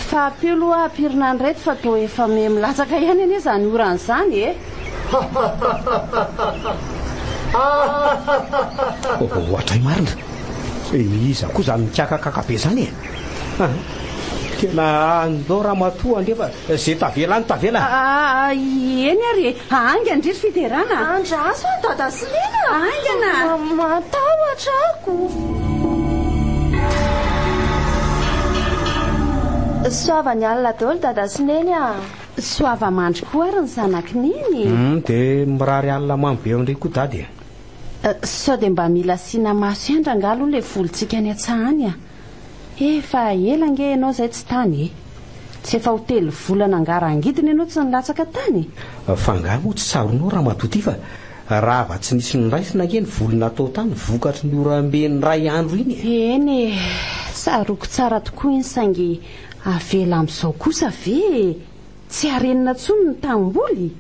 fa apio aloha apirina ny reto fa to efa me milatsaka ihany anie zany orana zany ohatray marina iza koa zany mikakakaka be zany tena andao raha matoa andrefa zay tavelany tavela eny ary anga ndriry fiderana andraso any dada sy nena angana matahotra ako soavany alina daholo dada sy neny soava mandry koa ary ny zanakineny dia mirary alina mamy be ndray koa dady sao dia mba mila siana maso andra angalo ilay volontsika any atsahany efa elange ianao zay tsy tany tsy efa hotely volana angarangidina ianao tsy nilatsaka tany fa ngah moa tsy tsaronao raha matoty fa raha va tsy nisy niraisina nge ny volona atao tany vokatry ny oramben'ny ray andro iny eny tsaroko tsara tokoa iny saingy avela amin'izao kosa ve tsy arenina tsony ny tamboly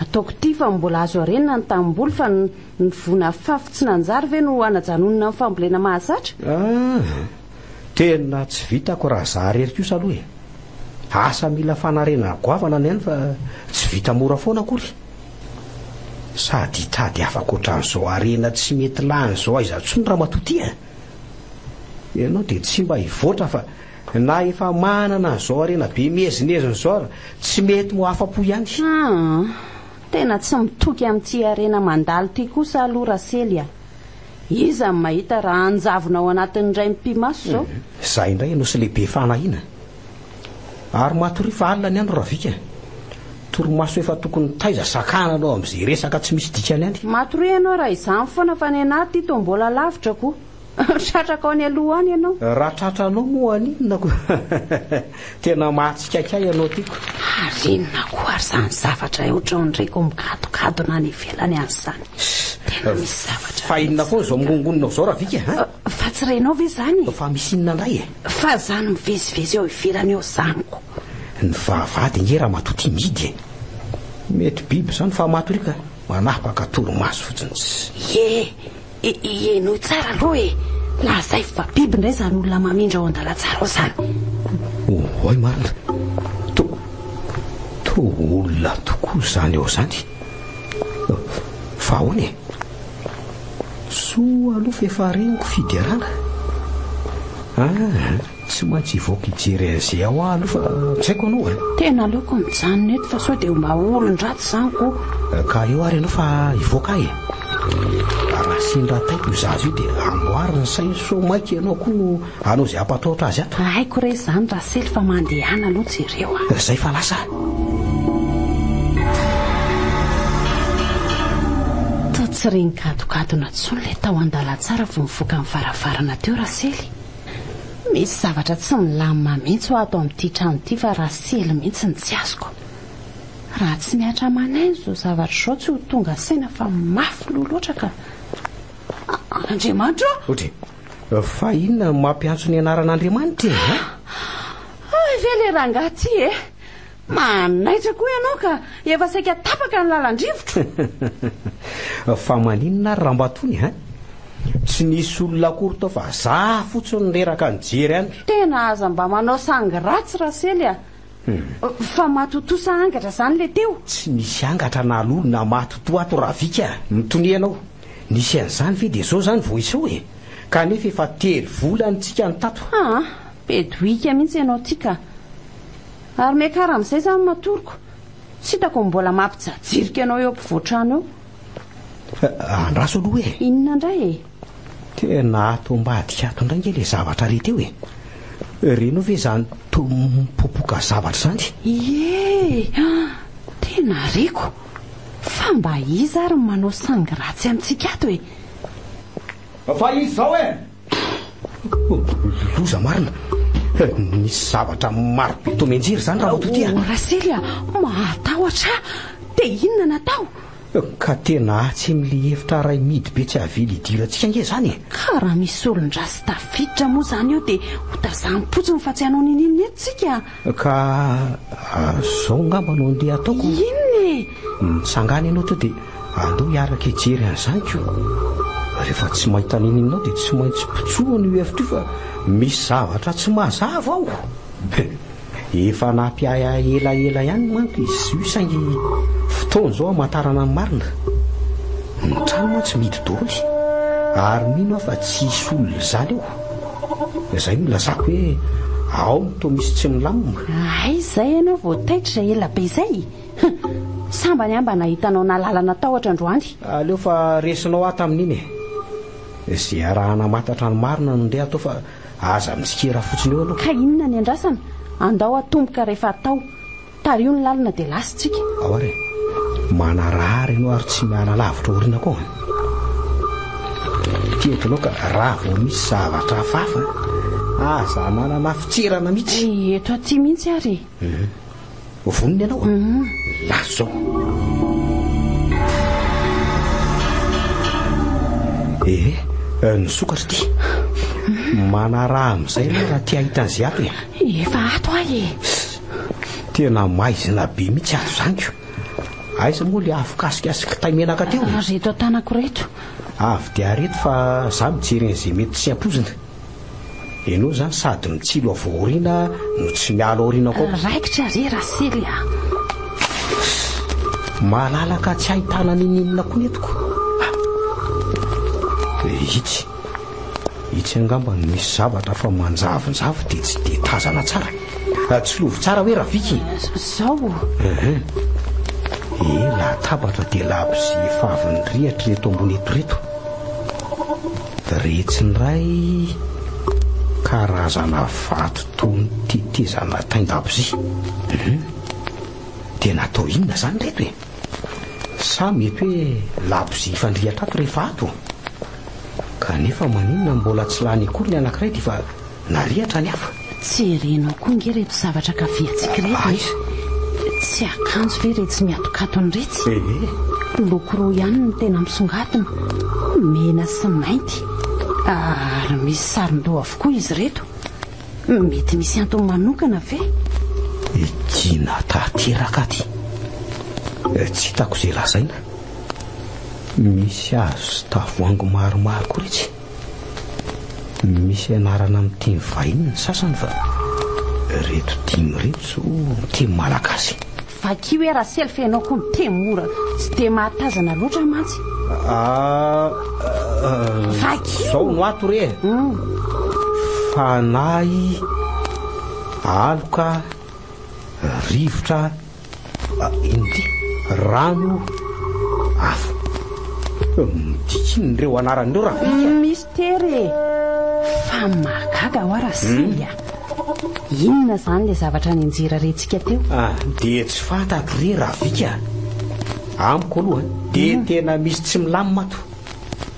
ataoko ty fa mbola azo arenina ny tamboly fa ny vona fafy tsy nanjary ve no anajanonina ny fambolena mahazatra tena tsy vitako raha za rery kosa aloha asa mila fanarenana goavana ny any fa tsy vita mora foana akory sady hitady afaka ohatran'izao arena tsy mety lahanyzao aiza tsony raha matoty ianao dia tsy mba hivoatra fa na efa manana an'izao arena be mezineziny zao tsy mety mo afa-po ihany tena tsy mitoky amin'ty arena mandalo ty kosa aloha rasely iza ny mahita raha anjavona ao anatin'ny ray mpimaso zao zay indray ianao sy lehibe fanahina ary matory fa alina ny andro raha vika toromaso efa tokony taiza sakananao amin'izay resaka tsy misy dikany any matory ianao raha izany foana fa ny anahy ty to mbola lavitra koa tratraka ao any aloha any ianao raha tratranao moa aninona ko tena mahatsikaikai ianao tiako arinona koa ary zany zavatra oatra ndraiko mikadokadona ny ivelany an'izany tena misy zavatra fa inona foana zao migongononao zao raha vika fa tsy renao ve zany fa misy inona ndray fa zany mivezivezy eo ivelany eo zaniko ny vavady nge raha matoty midy mety biby zany fa matorika manapaka toromaso fotsiny eno tsara aloha lazay fa biby indray zany olona mamindra ao andala tsara ao zany oay marina to olona tokoa zany eo zany fa ahoany soa aloha fa efa reniko fiderana tsy maintsy hivoaka hijery an'izay ao aloha fa tsy haiko anao tena aleoko mijanona eto fa sao dia mba olon-draty zany ko ka eo ary ianao fa hivoaka raha sindra taiko izazy io dia amboary ny sainy so maiky ianao koa no anao izay ampataotra azy ato haiko re zany raha sely fa mandehana aloha jereo zay fa lasa to tsy reny kadokadona tsony ilay tao andala tsara vo mivoaka amin'ny varavarana teo raha sely misy zavatra tsy milamina mihitsy ho ato amin'ity trano ity fa raha sely mihitsy ny tsy azoko raha tsy miatra manainy zao zavatra zao tsy ho tonga saina fa mafy loloatra ka Andriamanitra ohatry fa inona mampiantso ny anaran'Andriamanitra ve le rangahy ty manaitra koa ianao ka efa saika tapaka ny lalandrivotro fa maninona ary raha mbatony tsy nisy olona akory tao fa za fotsiny reraka nijery any tena aza mba manao sangy ratsy raha sely fa matotosa angatra zany le teo tsy nisy angatra na lolona matoto ato raha vika mitonianao nisy an'izany ve dia zao zany vo isao kanefa efa tery volantsika ny tato bedoika mihitsy ianao tika ary mekara amin'izay zany matoroko tsy hitako mbola mampijajirika ianao eo ampivoatrano eo andraso aloha inona indray tena ato-mbadika ato indray nge le zavatra rety eo renao ve zany to mipopoka zavatra zany tena reko fa mba iza ary manao sangy ratsy amintsika ato fa izy zao loza marina nisy zavatra marobe tomenjery zany raha matoty rasely mahatahotra dia inona natao Ka tena tsy mile hevitra ray midy be tsy avily idirantsika nge zany ka raha misy olon-drasy tafiditra moa zany eo dia hotazany-potsiny fa tsy hanao nin'inona etsika. Ka zao ngamba no andeha ataoko. Inona mitsangana ianao to dia andeo hiaraka hijery an'izany ko. Rehefa tsy mahita nin'inonao dia tsy maintsy potsohana io hevitra io fa misy zavatra tsy mazava ao. Efa nampiaya elaela ihany manko izy io saingy fotoana zao amantarana ny marina. Ny trano moa tsy midy daholo ary mino aho fa tsy hisy olona zany eo. Izay no lazako hoe ao no toa misy tsy milamina. ay izay ianao voataitra izay ela be izay. Samba ny amba nahitanao nalalana tahotra androany. Aleo fa resinao ato amin'iny izay arahana matatra ny marina no ndeha atao fa aza mitsikera fotsiny eo aloha. Ka inona ny andrasana? Andao atomboka rehefa atao tario ny lalina dia lasitsika. Ao ary manarahary ianao ary tsy miala lavitra oriana koa. Tietonao ka raha vao misy zavatra hafahafa aza manana fitserana mihitsy. Eto aty mihitsy ary. Voniny ianao laso zao. Ny sokatra ty manaraha amin'izay aloha raha tia hitan'izay ato efa ato ahy tena maizina be mihitsy ato zany ko. Aiza moa le afikasikasika taimenaka teo. Reto atanako reto avy dia reto fa za mijery an'izay mety tsy ampozina. Ianao zany sady mitsilo avooriana no tsy miala aoriana koa. raikitra re rasely a. Malalaka tsy ahitana nin'inona koa netiko. Itsy angamba misy zavatra fa manjavonjavo dia tsy dia tazana tsara. Tsy lovo tsara hoe raviky. Zao latabatra dia labzy efa avy ny rihatra reto ambony eto reto. Retsiny ray karazana vato toy ny tetezana taindabozia. Dia natao inona zany reto e? Sa mety hoe labzy fandrihatra ato rehefa ato. Kanefa maninona mbola tsy lany akory ny anankiray dia fa narihatra ny hafa. tsy herenao koa nge reto zavatra kaviatsika reto. Tsy akanjo ve reto tsy miatokatony retsy. Loko roa ihany no tena misongadina, mena sy mainty ary misy sarin-doha avokoa izy reto. Mety misy antony manokana ve? Kina tateraka aty tsy hitako izay lazaina. Misy hazo sy tavoahangy maromaro koa retsy. Misy anarana amin'ny teny vahiny ny sasany fa reto dimy reto teny malagasy. Vaky hoe raha selfenao koa miteny mora tsy dia mahatazana loatra mantsy. Vaky zao no ato re. Fanahy, aloka, rivotra, iny rano, afo. Midikiny reo anaran'ireo raha vika. Mistere fa magaga ho rasely. Inona zany le zavatra ninjera rentsika teo? Dia tsy fantako re raha vika. Amiko aloha dia tena misy tsy milamina ato.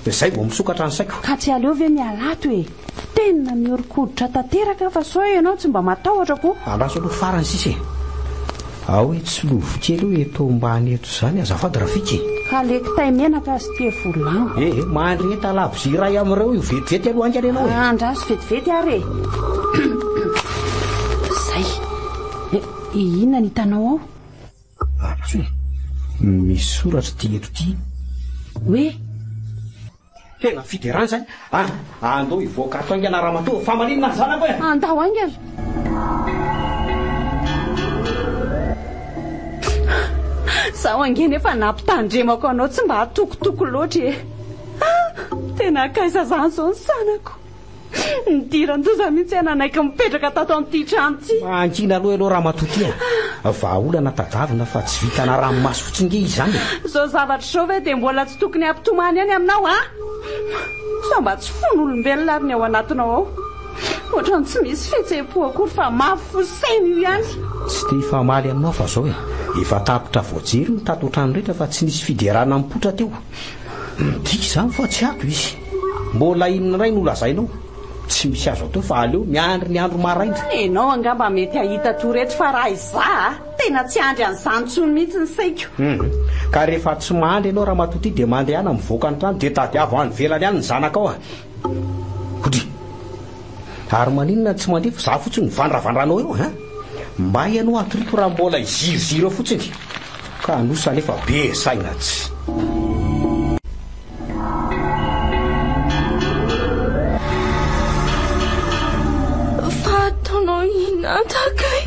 Izay vao misokatra ny saiko. Ka tsy aleo ve mialato e? Tena miorikoditra tanteraka fa sao ianao tsy mba matahotra koa. Andraso aloha farany sisy. Ao hoe tsy lovo kely hoe eto mbany eto zany azafady raha vika. Ka le kitay menaka sy te volagno. Mandreta labzy iray amin'ireo io vetivety aloha angany ianao. Andraso vetivety ary. Zay. Inona ny hitanao ao? Misy soratra ty eto ty. Hoe? Tena fiderana zany. Andao hivoaka ato angana Ramatoa fa maninona zanako e? Andao angana. Zaho angeny efa nampitandremako anao tsy mba hatokotoko loatra e. Tena akaisa zany zao ny sanako. Nidiran-doza mihitsy ananaiky mipetraka tato amin'ity trano ty. Mankina aloha Ramatoa ty a. Vahaolana tadavina fa tsy vitana ranomasy fotsiny nge izy zany. Zao zavatra zao ve dia mbola tsy tokony ampitomany any aminao a? Sa mba tsy fon'olombelona ary ny ao anatinao ao. Ohatrany tsy misy fihetseham-po akory fa mafosaina io ihany. Tsy te hifamaly aminao fa zao e. Efa tapitra voajery ny tato trano rehetra fa tsy nisy fiderana mipotra teo. Midika izany fa tsy ato izy. Mbola inona ray no lazainao? Tsy misy azo atao fa aleo miandry ny andro maraina. Enao angamba mety ahita toreto fa raha iza tena tsy andry an'izany tsony mihitsy ny saiko. Ka rehefa tsy mandry ianao Ramatoa dia mandeha any mivoaka ny trano dia tadiavo any velany any ny zanaka ao Kodry. Ary maninona tsy mandeha fa za fotsiny vandravandranao eo mba ianao atoriko raha mbola iziroziro fotsiny ka anosa nefa be saina tsy. Fataonao ina takay?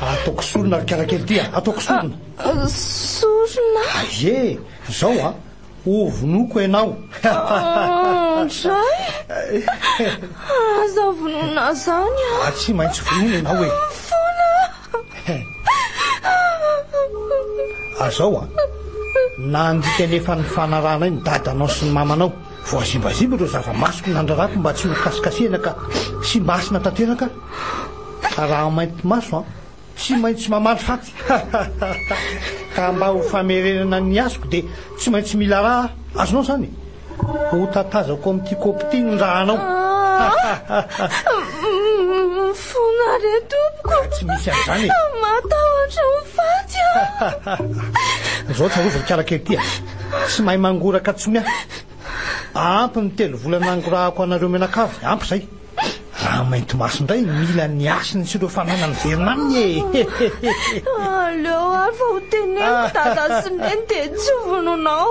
Ataoko sorona karakely ty ataoko sorona. Sorona? Ye, zao ovonoko ianao. Ndray? Aza vonona zany tsy maintsy vonona ianao Foana. Azao nandika nefa ny fanarana iny dadanao sy ny mamanao voazimbaziba ireo zava-masoko nandrarako mba tsy ho kasikasihana ka sy masina tanteraka raha mainty maso tsy maintsy mamaly faty ka mba ho famerenana ny azoko dia tsy maintsy mila raha azonao zany ho tatazako amin'ity kopy ny rahanao. Foana re tompoko tsy misy an'izany matahotra ho faty zao tsarovako karakely ty tsy mahay mangoraka tsony ampy ny 3 volana angorahako anareo menakavy ampy zay raha mainty maso indray mila ny asiny sy ireo fanana ny verina aminy aleo ary fa ho teneno dada sy neny dia tsy vononao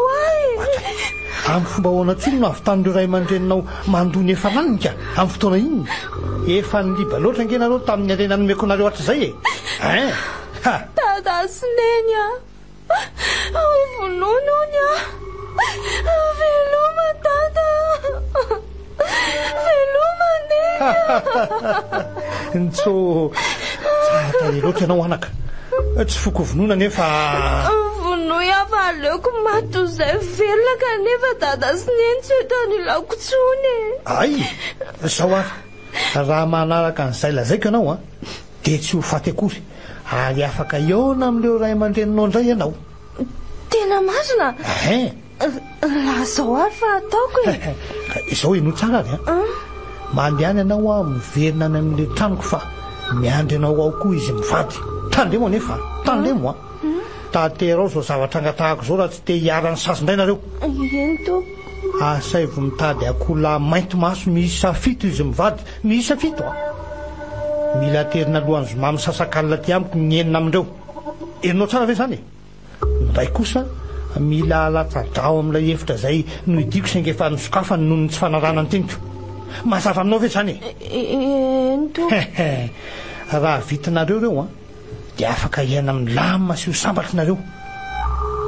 amin'ny fomba hoana tsony no avy tan'ireo ray aman-dreninao mandony efa nanika amin'ny fotoana iny efa nyliba loatra ngenareo tamin'ny alena nomeko anareo hatrizay dada sy neny vononony veloma dada veloma nso tsara loatra ianao anaka tsy foko vonona nefa vonoy afa aleoko mato zay velona kanefa dada sy neny tsy etany laoko tsony ay zao raha manaraka an'izay lazaiko ianao dia tsy ho faty akory ary afaka eona amin'ireo ray aman-dreninao indray ianao. Tena masina laha zao ary fa ataoko izao eno tsara ary mandeha any ianao miverina any amin'le tranoko fa miandry anao ao koa izy mivady tandremo nefa tandremo taterao zao zavatra angatahako zao raha tsy te hiarany sasindray nareo. Eny to asay vo mitady akola mainty maso miisa 7 izy mivady miisa 7 mila terina alohan'ny zomamy sasakalina ty amiko ny enina amindreo erinao tsara ve zany nray kosa mila alatsadrao amin'ilay efitra zay no idiko sainga efa nisokafany noho ny tsy fanarana ny teniko mazava aminao ve zany ento raha vitanareo reo dia afaka hiaina amin'ny lamina sy ho sambatrinareo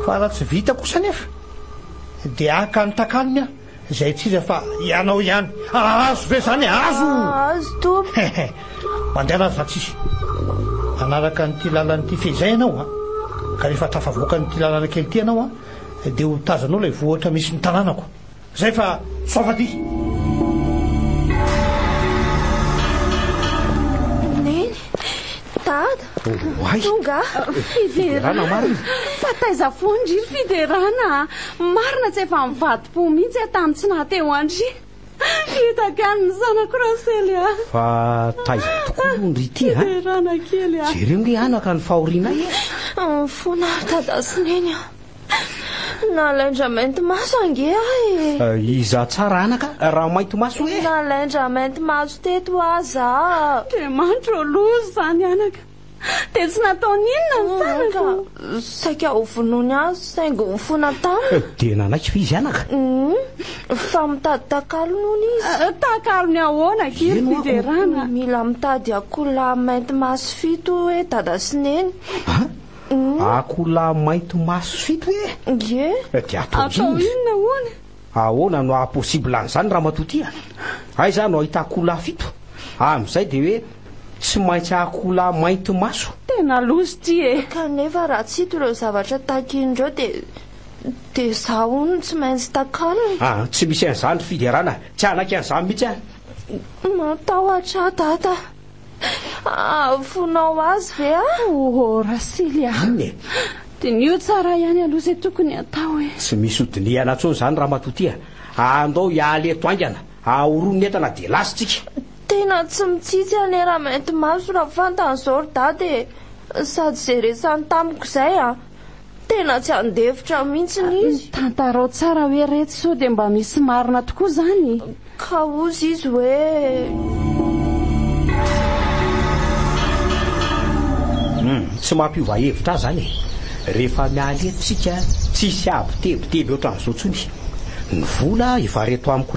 fa raha tsy vita kosa nefa dia aka ny takaliny zay tsira fa ianao ihany azo ve zany azo tompo mandeha azy tsisy anaraka nyity lalanyity fehizay ianao ka rehefa tafavoaka nyity lalana kely ty ianao dia ho tazanao ilay vohatra misy ny tanànako zay fa soafaty neny dada tonga fiderana marina fa taiza fondry fiderana marina tsy efa mivadi-po mihitsy tamin'ny tsy nahateo andry hitako any ny zanako rasely fa taiza tokoa ndry ity fiderana kely jereo nge anaka ny fahoriana fona dada sy neny nalaindra mainty maso ange iza tsara anaka raha mainty maso nalaindra mainty maso teto aza dia mandro lozy zany anaka dia tsy nataony inona ny sanaka saika ho vonony azy saingo mifona taminy dia nanaiky fa izy anaka fa mitady takalo nohony izy takalony ahoana kely fiderana mila mitady akola mainty maso 7 dada sy neny akola mainty maso 7 ye dia atao inona hoana ahoana no apossible an'izany raha matotia ay za no ahita akola 7 amin'izay dia hoe tsy maintsy akola mainty maso tena lozy ty kanefa raha tsy hito ireo zavatra takin'ireo dia zaho no tsy maintsy takalony tsy misy an'izany fiderana tsy anaky an'izany mihitsy matahotra dada fonao azy ve rasily dia nio tsara ihany aloha zay tokony atao tsy misy hodiniana tsony zany raha matotia andao hialy eto aingana ahorony entana dia lasitsika tena tsy mitsitsy anera mainty maso raha fantan'izao ry dady sady zay resany tamiko izay tena tsy andefitra mihitsiny izy. Tantarao tsara hoe reto sao dia mba misy marina tokoa izany. Ka ozy izy hoe tsy mampiova hevitra zany rehefa mialy etontsika tsisy abitebiteby ohatran'izao tsony. Ny vola efa reto amiko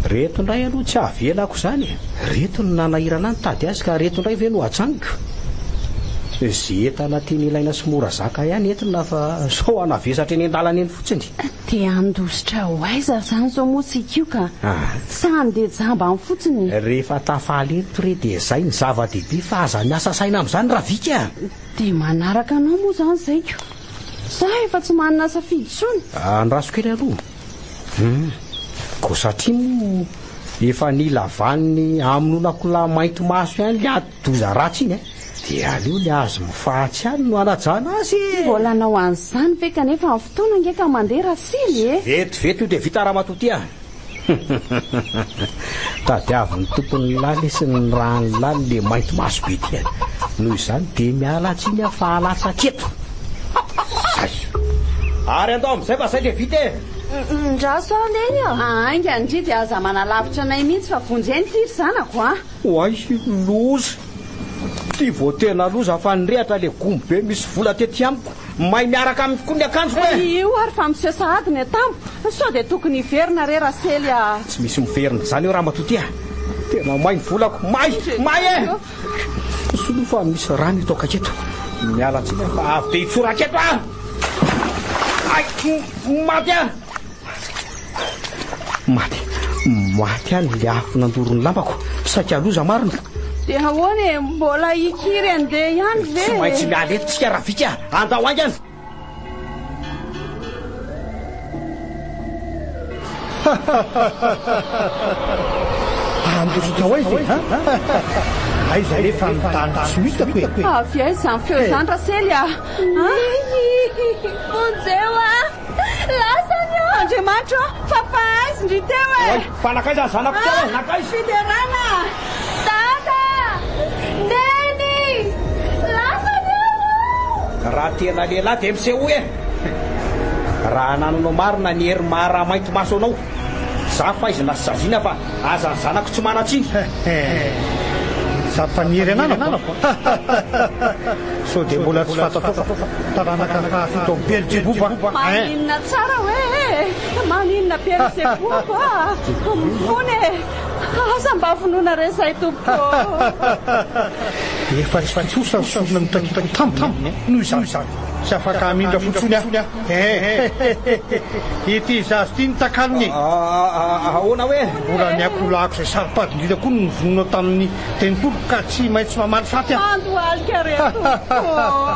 reto indray aloha tsy avelako zany. Reto no nanahirana ny tady azy ka reto indray ve no atsaniko. Zay entana teny ilaina sy mora zaka ihany entina fa sao anavesatra eny an-dalana eny fotsiny. Dia andositra ho aiza zany zao moa sika io ka sany dia jamba amin'ny fotsiny. Rehefa tafaly eto re dia izay ny zava-dehibe fa aza miasa saina amin'izany raha vika. Dia manaraka anao moa zany zaiko. Zaho efa tsy manana safidy tsony. Andraso kely aloha. Ko satria moa efa nilavaniny amin'olakolahy mainty maso ihany le adoza ratsy iny dia aleo le azo mifahatsiany no anajana azy. Mbola nao an'izany ve kanefa amin'ny fotoana ngeka mandeha rasily vetivety io dia vita ramatoty tadiavin'ny tompony laly sy ny rany laly le mainty maso be ty noho izany dia miala tsiny fa alatsaka eto. Ary andao amin'izay fa zay dia vita ndraso andeny ainga ndry dia aza manalavitra anay mihitsy fa vonjeny tiry zanako Oay loza ty vao tena loza fa nirehatra le gombo be misy vola tety amiko may miaraka aminy tokoa ny akanjoko io ary fa miseho sahady ny tampo sao dia tokony hiverina re rasely tsy misy miverina zany eo raha matoty tena may ny volako may solo fa misy rano ito kaketo miala tsiny fa avy be hitsoraketo maty any le afo nandorony lambako saika loza marina dia ahoana mbola ikiry andeha ihany ve tsy maintsy miala eto tsika raha vika andao angy any andositao aizy aiza rehefa mitany tsy mitako avy aizy izany feo izany rasely onjeo lasany Andriamanitra papa aizy ndry teo fanakaiza ny zanako teo nakaizy fiderana tata neny lasany raha tena lehilahy dia miseho raha nananao marina ny hery mara mainty maso anao za fa izy nasyzaziana fa aza ny zanako tsy manatsiny zapaniry ananako so dia mbola tsy fatatoka taranaka fahafito Beelzebub maninona tsara hoe maninona Beelzebub mifony asa mba finoana re zay tompoko efa tsy fatsosa ny sorona mitakitako tampotampo noho izany tsy afaka amindra fotsony ity zazy ty nitakalony ahoana hoe mbola miakolako zay saripadi-drita koa no vononao tamin'ny tenipoloko ka tsy maintsy mamaly faty andoalika reto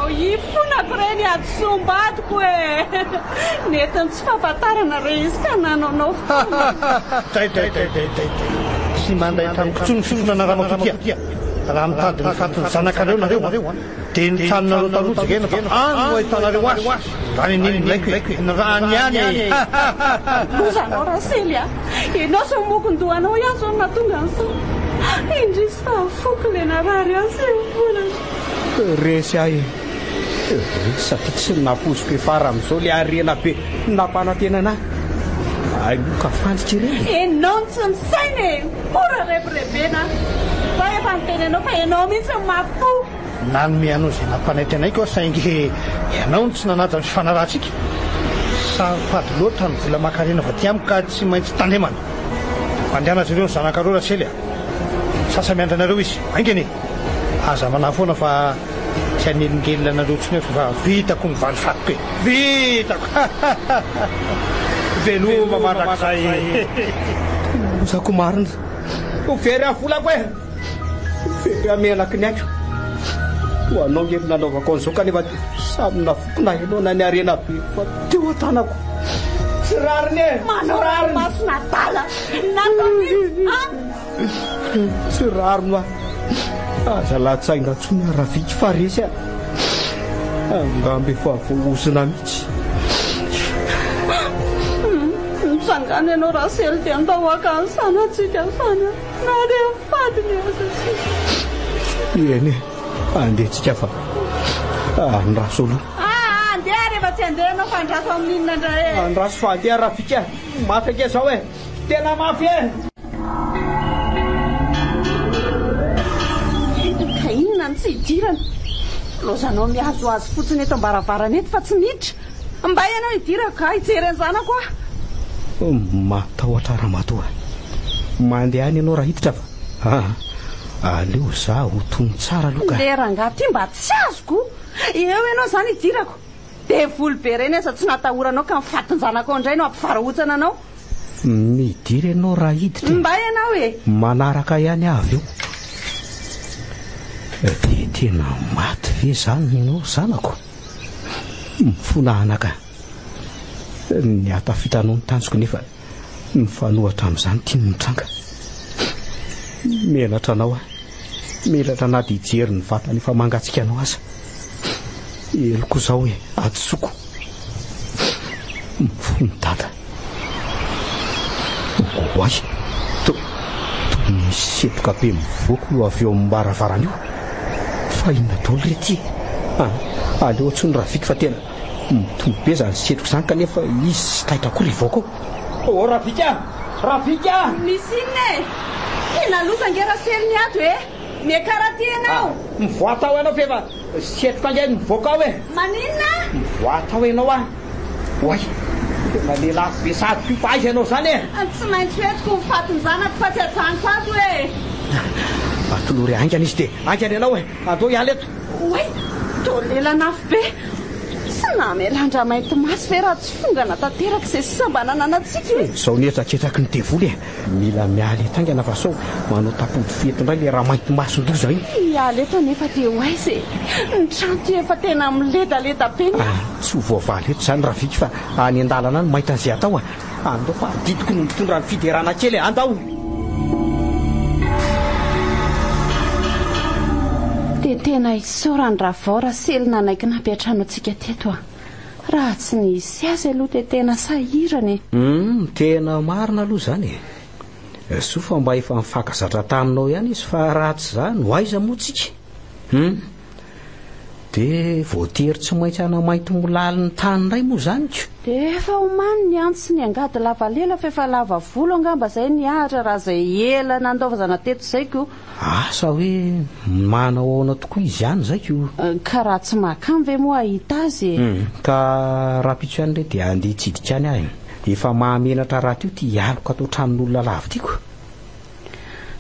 ifonako re ny adosombadiko netiny tsy fahafantarana re izy ka nanonao day tsy manday tamiko tsy nosorona ramatotia raha mitady ny fatony zanakareo nareo dia nitanonareo taloha zaka ena fa any no ahitanareo azy raha nininy laiko ny rany any lozanao rasely ianao so mokondohanao ihany zao natonga an'izao indrisy fahafoko le narary azy resy ahy satria tsy napoziko efara amin'izao le arena be nampanantenana aloka fanditra ireny enao tsy misainy mora rebirebena fa efa nitenanao fa ianao mihitsy mafo nanome anao zay nampanantenaiko saingy ianao no tsy nanaja ny fanaratsika saripady loatra ny vola makarena va ty amiko ka tsy maintsy tandemana mandeana azy ireo ny zanakareo rasely sasa miandranareo izy aingeny aza manafoana fa tsy anelingelina anareo tsiny fa vitako ny valy fatiko vitako veloma mandrakizay ozako marina very avolako very amenaky ny aiko ho anao ngely nanaovako an'izao kanefa samy nafokona ianao na ny arena be fa teo atanako tsy rariny manao ranomasina dala tsy rarino aza latsainga tsony araviky fa resy angamby efa voaosina mihitsy misangany ianao rasely dia andahoaka ny sanatsika sana na re fadiny aza eny Andehtsika fa andraso aloha. Andeha rehefa tsy andeha anao fa andraso amin'inona indray e. Andraso fa andeha Rafika. Mafy ake zao e. Tena mafy e. Ka inona no tsy hidirana? Lozanao mihazoazo fotsiny eto ambaravarana eto fa tsy miditra. Mba ianao hidira ka hijery ny zanako a. Matahotra Ramatoa. Mandeha any ianao raha hiditra fa aleo za ho tony tsara aloha ka. Le rangaha ty mba tsy azoko. Eo ianao zany hidirako. De volo be reny asa tsy natahoranao ka mifaty ny zanako indray no ampivarotsana anao. Midira ianao raha hiditra. Mba ianao e. Manaraka ihany avy eo. De tena maty ve zany ianao zanako? Mifonahana ka. Ny atafitanao ny tanjoko nefa mifanohatra amin'izany tiany mitranga. Melatra anao melatra anaty hijery ny vatany efa mangatsika anao aza. Eloko zao hoe atsoko. Mifony dada. Oay misetoka be mivoako avy eo ambaravarana io. Fa inona daholo rety? Aleo tsony Rafika fa tena mitombo be zany setroko zany kanefa izy sy taitra koa rivoako. O Rafika! Rafika! Misy inona e? Tena loza ngera seliny ato e? Miakaraty ianao? Mivoatao ianao fefa setroka angeny mivoaka ao e. Maninona? Mivoatao ianao a. Oay tena lehilahy be sady fa aiza ianao zany e? Tsy maintsy fetiko mifaty ny zanako fa tsy ajanoko ato e. Atolory angana izy de angana ianao e. Andao hiala eto. Oay tolelanafo be. Sy namelandra mainty masy fe raha tsy fongana tanteraka izay samba nananantsika e. Zao nietraketraky ny devoly e. Mila miala eto angana fa sao manao tapody fety indray le raha mainty mason-doza iny. Miala eto nefa dia hoay ze ny trano ty efa tena miledaleda be ny tsy ho voavaly eto zany Rafika fa any an-dalana any mahita an'izay atao andao fa adidiko ny mitondra ny fiderana kely andao. dia tena isaorany raha vao selina anaiky nampiatrano antsika teto a. Raha tsy nisy azy aloha dia tena sahirany. Tena marina aloha zany e. Soa fa mba efa mifankazatra taminao ihany izy fa raha tsy zany ho aiza moa tsika. Dia voatery tsy maintsy anamainty molali ny tany indray moa zany ko. Dia efa omany ny antsy sy ny angady lava lela fa efa lava volo angamba izay niahatra raha izay ela nandaovazana teto izay ko. Asa hoe manao ahoana tokoa izy ihany zay ko. Ka raha tsy mahakamy ve moa ahita azy e. Ka raha pitso ihany re dia andeha hitsidika any ahy. Efa mahamenatra raha tio ty hialoka atao tranon'olona lavo tiako.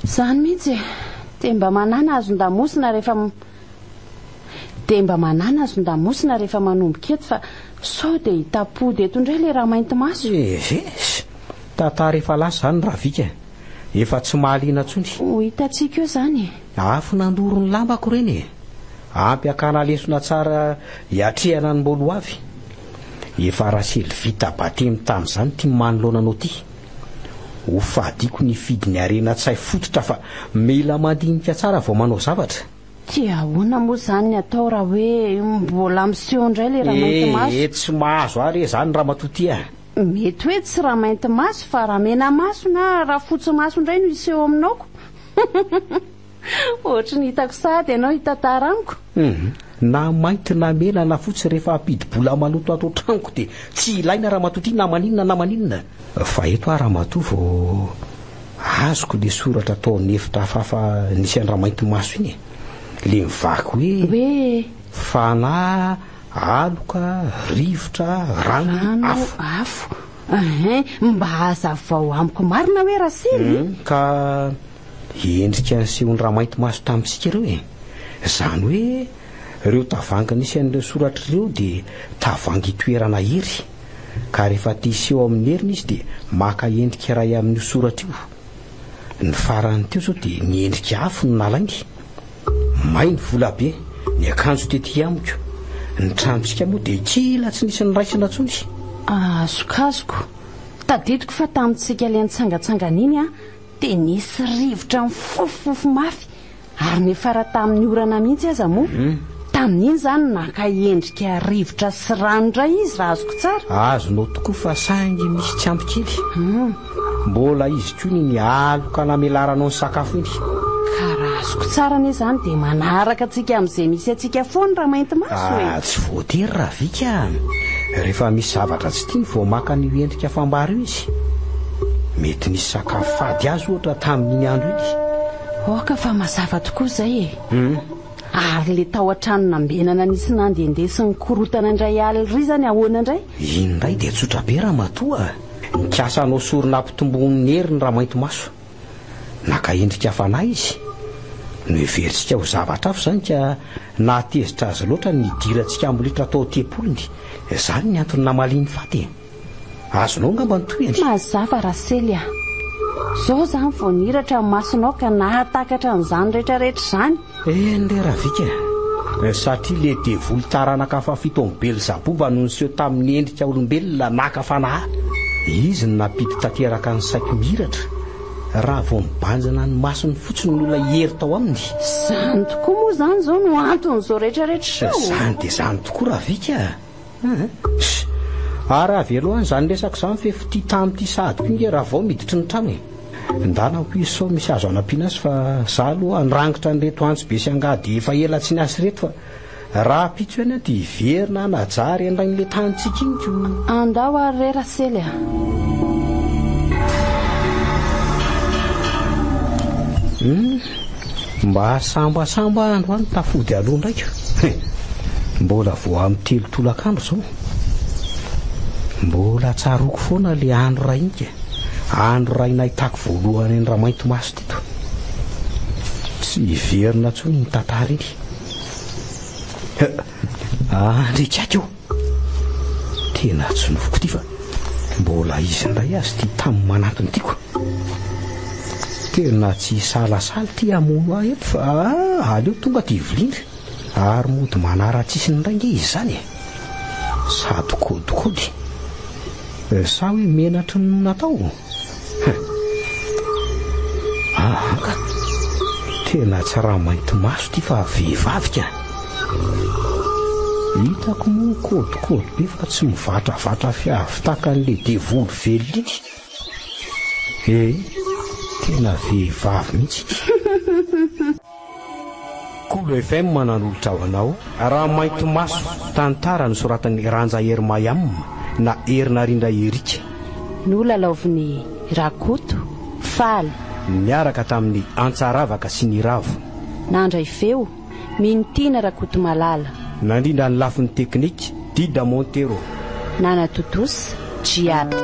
Zany mihitsy dia mba manana azon-damosina rehefa azon-damosina rehefa manomboka eto fa sao dia hitapody eto indray le raha mainty maso. Tantara efa lasa zany Rafika. Efa tsy mahaliana ntsony. Ho hitantsika eo zany. Afo nandoro ny lambako reny. Ampy akana lesona tsara hiatrehana ny mbolo avy. Efa rasely vita batemy tamin'izany ty manoloana anao ty. Ho fadiko ny fidiny arena tsy hay fototra fa mila mandinika tsara vao manao zavatra. Ty ahoana moa zany ny atao raha hoe mbola miseho indray le raha mainty maso. Tsy mahazo ary zany raha matoty a. Mety hoe tsy raha mainty maso fa raha mena maso na raha fotsy maso indray no iseho aminaoko. Ohatra ny hitako sady ianao hitantara amiko. Na mainty na mena na fotsy rehefa ampidi-bola maloto ato tranoko dia tsy ilaina raha matoty na maninona. Fa eto raha matoa vao azoko le soratra atao nefitra hafahafa nisy any raha mainty maso iny. Le mivaky hoe fanahy, aloka, rivotra, rano, afo. Mba hazavao amiko marina hoe rasily. Ka endrika nysehony raha mainty maso tamintsika ireo e. Zany hoe ireo tavangy nisy an'ireo soratra ireo dia tavangy toerana hery. Ka rehefa ty seho amin'ny heriny izy dia maka endrika iray amin'ny soratra io. Ny farany teo zao dia ny endrika afo no nalainy. May ny vola be, ny akanjo tety amiko. Ny tranontsika moa dia kila tsy nisy ny raisina ntsony. Azokazoko. Tadidiko fa tamintsika ilay nitsangatsangana iny dia nisy rivotra mifofofofo mafy. Ary nefara tamin'ny orana mihitsy aza moa. Tamin'iny zany naka endrika rivotra sy rano indray izy raha azoko tsara. Azonao tokoa fa saingy misy tsy ampy kely. Mbola izy koa ny aloka namelaranao ny sakafo iny. Ka raha azoko tsara anie izany dia manaraka antsika amin'izay misy antsika foana raha mainty maso e. Tsy voatery raha vika. Rehefa misy zavatra tsy tiany vao maka ny endrika fambary io izy. Mety nisy sakafo fady azy ohatra tamin'iny andro iny. Oka fa mazava tokoa izay e. Ary le tao an-trano nambenana nisy nandehandeha sy ny korotana indray alina ry zany ahoana indray? Iny indray dia tsotra be raha matoa. Nikasanao sorona ampitombonin'ny heriny raha mainty maso. Naka endrika fanahy izy. No everitsika ho zavatra hafa izany ka nahatezitra azy loatra ny dirantsika ambolitra tao te-polony. Izany ny antony namaliany faty. Azonao ngamba ny toyany. Mazava Rasely a. Zao zany vao niratra ny masonao ka nahatakatra n'izany rehetrarehetra izany. Nde raha vika. Satria le devolo taranaka fa fito amin'ny Belzaboba no niseho tamin'ny endrika olombelona naka fanahy. Izy no napity tanteraka ny saiko miratra. Raha vao mibanjana ny masony fotsiny no olona hery tao aminy. Zany tokoa moa zany zao no anton'izao rehetrarehetra sao. Zany dia zany tokoa raha vika. Ary avelo an'izany resaka izany fefity tamin'ity sahady koa raha vao miditry ny trano e. Ndana ho izy sao misy azo anampiana azy fa za aloha andrangitra nyreto antsy be sy angady efa ela tsy ny asy reto fa raha pitso any dia hiverina najary andragn'ile tanitsika iny ko. Andao ary re Rasely a. Mba sambasamba andro any tafody aloha ndraika. Mbola vao amin'ny 3 tolakandro zao. Mbola tsaroko foana le andro ray iny. Andro ray nahitako voalohany ny raha mainty maso teto. Tsy hiverina intsony ny tantara iny. Ndrikako tena tsy nofoko ty fa mbola izy indray azy ty tamin'ny manatony tiako. Tena tsy salasala ty amono ahy eto fa aleo tonga ty vilindry ary mody manara-tsisy ny indray nge izy zany e. Sady kodikody. Sa hoe menatry no natao? Ka tena tsy raha mainty maso ty fa vehivavy ka. Hitako moa kodikody be fa tsy mivantravatra fiavitaka an'le devolo velona iny. Tena vehivavy mihitsy. Kolo FM manan'olotra ho anao. Raha mainty maso tantara no soratan'ny Ranja Hermayam na Erina Rindra Erika. Nolalaoviny Rakoto Faly. Niaraka tamin'ny Antsaravaka sy ny Ravo. Nandray feo Mintina Rakoto Malala. Nandrindra ny lafin'ny teknika Dida Montero. Nana Totos Giat.